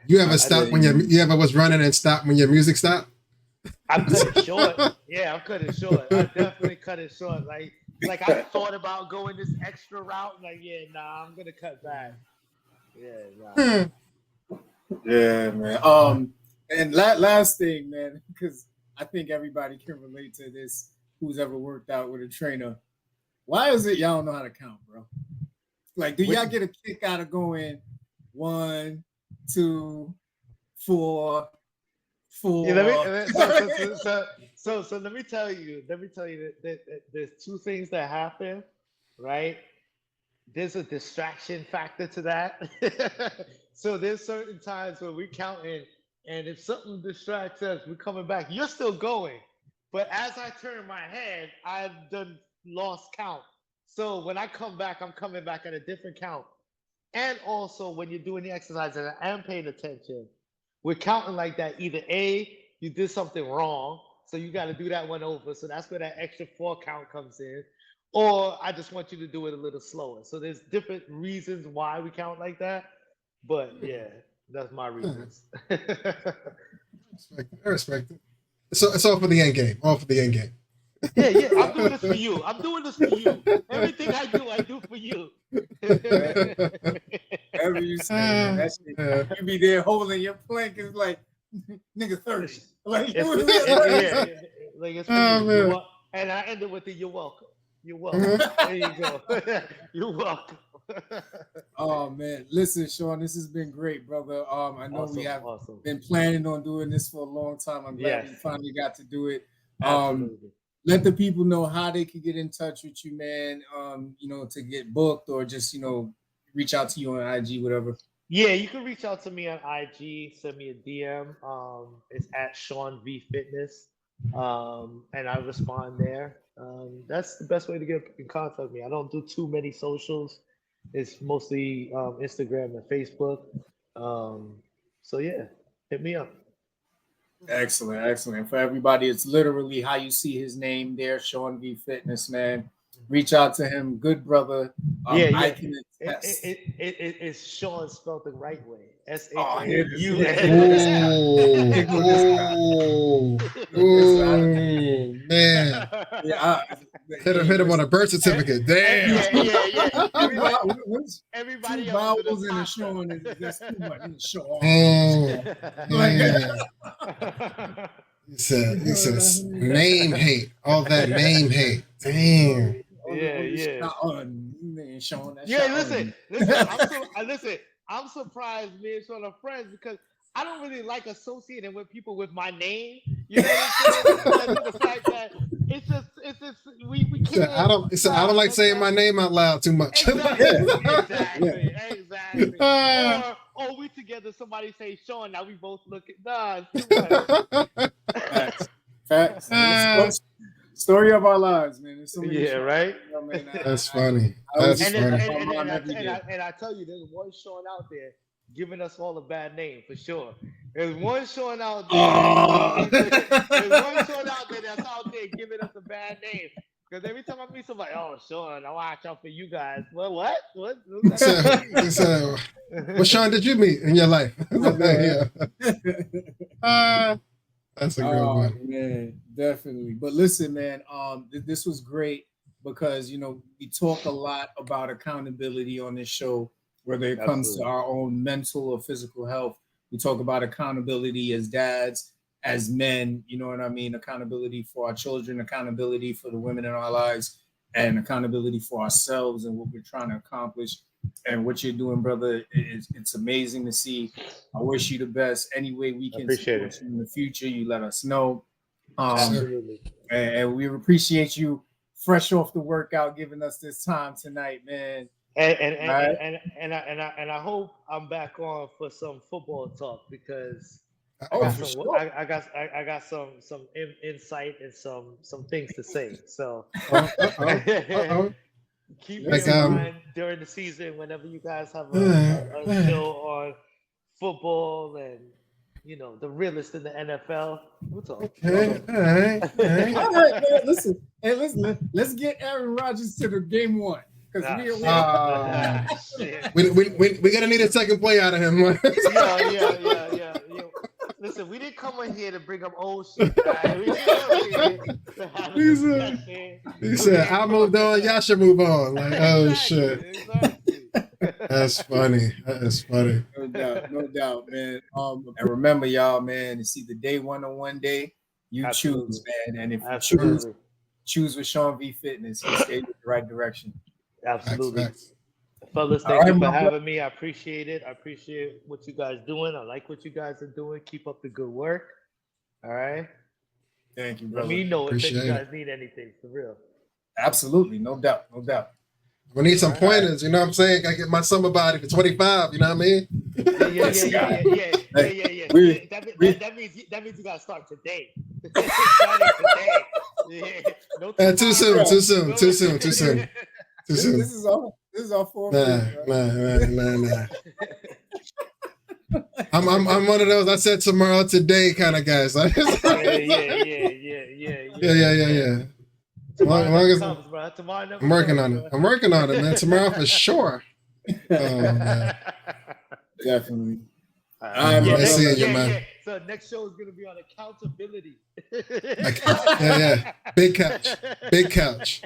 You ever stopped when you ever was running and stopped when your music stopped? I cut it short. Yeah, I'm cutting it short. I definitely cut it short. Like I thought about going this extra route. Like, I'm gonna cut back. Yeah, Yeah, man. And last thing, man, because I think everybody can relate to this. Who's ever worked out with a trainer? Why is it y'all don't know how to count, bro? Like, do y'all get a kick out of going 1, 2, 4, 4? Yeah, so let me tell you that there's two things that happen, right? There's a distraction factor to that. So there's certain times where we're counting, and if something distracts us, we're coming back. You're still going, but as I turn my head, I've done lost count. So when I come back, I'm coming back at a different count. And also, when you're doing the exercise and I am paying attention, we're counting like that. Either A, you did something wrong, so you got to do that one over. So that's where that extra 4 count comes in. Or I just want you to do it a little slower. So there's different reasons why we count like that. But yeah, that's my reasons. I respect it. So it's all for the end game. All for the end game. Yeah. I'm doing this for you. I'm doing this for you. Everything I do for you. Whatever you say, man, that shit, you be there holding your plank. It's like, nigga, 30. Like, Like it's for you. And I ended with the "You're welcome." You're welcome. There you go. You're welcome. Oh man, listen, Shaun, this has been great, brother. I know Awesome, we have awesome. been planning on doing this for a long time. I'm glad we Yes. finally got to do it. Absolutely. Let the people know how they can get in touch with you, man. To get booked or just reach out to you on IG, whatever. Yeah, you can reach out to me on IG, send me a DM. It's at Shaun V Fitness. And I respond there. That's the best way to get in contact with me. I don't do too many socials. It's mostly Instagram and Facebook. So yeah, hit me up. Excellent. For everybody, it's literally how you see his name there, Shaun V Fitness, man. Reach out to him, good brother. Yeah. I can attest. It's Shaun spelled the right way. Oh, man. Yeah, hit him on a birth certificate. Damn. Yeah. Everybody two vowels in a Shaun that's too much. Shaun. Man. He says name hate. All that name hate. Damn. Yeah. Shaun, listen. I'm surprised me and Shaun are friends because I don't really like associating with people with my name. You know what I'm saying? The fact that it's just we can't. I don't like saying my name out loud too much. Exactly. Or we together, somebody say Shaun, now we both look at it's too much. Facts. Story of our lives, man. So right. That's funny. And I tell you, there's one Shaun out there giving us all a bad name for sure. There's one Shaun out there. There's one Shaun out there that's out there giving us a bad name. Because every time I meet somebody, oh, Shaun, I watch out for you guys. Well, what? What Shaun did you meet in your life? That's a good one. Man, definitely. But listen, man, this was great because we talk a lot about accountability on this show, whether it comes to our own mental or physical health. We talk about accountability as dads, as men, you know what I mean? Accountability for our children, accountability for the women in our lives, and accountability for ourselves and what we're trying to accomplish. And what you're doing, brother, it's amazing to see. I wish you the best. Any way we can support you in the future, you let us know. Absolutely. And we appreciate you fresh off the workout, giving us this time tonight, man. And I hope I'm back on for some football talk because I got some insight and some things to say. So keep me in mind during the season whenever you guys have a show on football and the realist in the NFL. We'll talk. Okay. All right, man. Listen. Hey, let's get Aaron Rodgers to the game one. Because we're gonna need a second play out of him. Yeah. Listen, we didn't come in here to bring up old shit. He said, "I moved on. Y'all should move on." Like, oh shit. Exactly. That's funny. That is funny. No doubt, man. And remember, y'all, man, it's either day one or one day. You choose, man. And if you choose choose with Shaun V Fitness. You stay in the right direction. Absolutely. Facts. Fellas, thank you for having me. I appreciate it. I appreciate what you guys doing. I like what you guys are doing. Keep up the good work. All right. Thank you, brother. Let me know if you guys It. need anything, for real. Absolutely. No doubt. No doubt. We need some pointers, you know what I'm saying? I get my summer body for 25, you know what I mean? Yeah. That means you gotta start today. Starting today. Yeah. No Too soon. This is all for Nah. I'm one of those I said tomorrow today kind of guys. Yeah. Tomorrow never comes, bro. Tomorrow never I'm working comes, on it. I'm working on it, man. Tomorrow for sure. Oh man. Definitely. So next show is gonna be on accountability. Big couch.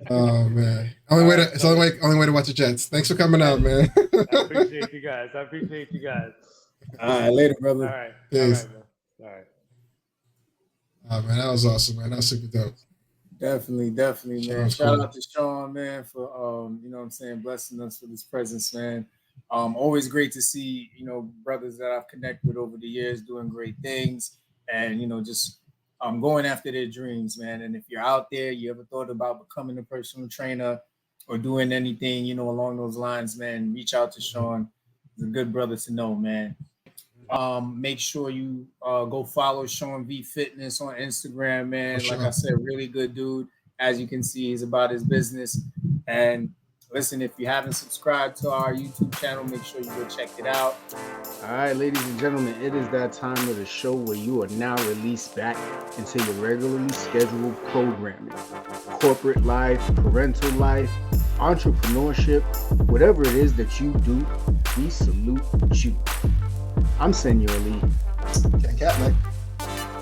Oh man. Only way to watch the Jets. Thanks for coming out, man. I appreciate you guys. All right, later, brother. All right. Peace. All right. Oh man, that was awesome, man. That was super dope. Definitely, man. Shout cool. out to Shaun, man, for you know what I'm saying, blessing us with his presence, man. Always great to see, you know, brothers that I've connected with over the years doing great things and, you know, just going after their dreams, man. And if you're out there, you ever thought about becoming a personal trainer or doing anything, you know, along those lines, man, reach out to Shaun. He's a good brother to know, man. Make sure you go follow Shaun V Fitness on Instagram, man. Sure. Like I said, really good dude. As you can see, he's about his business. And listen, if you haven't subscribed to our YouTube channel, make sure you go check it out. All right, ladies and gentlemen, it is that time of the show where you are now released back into your regularly scheduled programming. Corporate life, parental life, entrepreneurship, whatever it is that you do, we salute you. I'm Senor Lee. And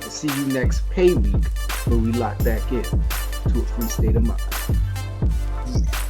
see you next pay week where we lock back in to a free state of mind. Yeah.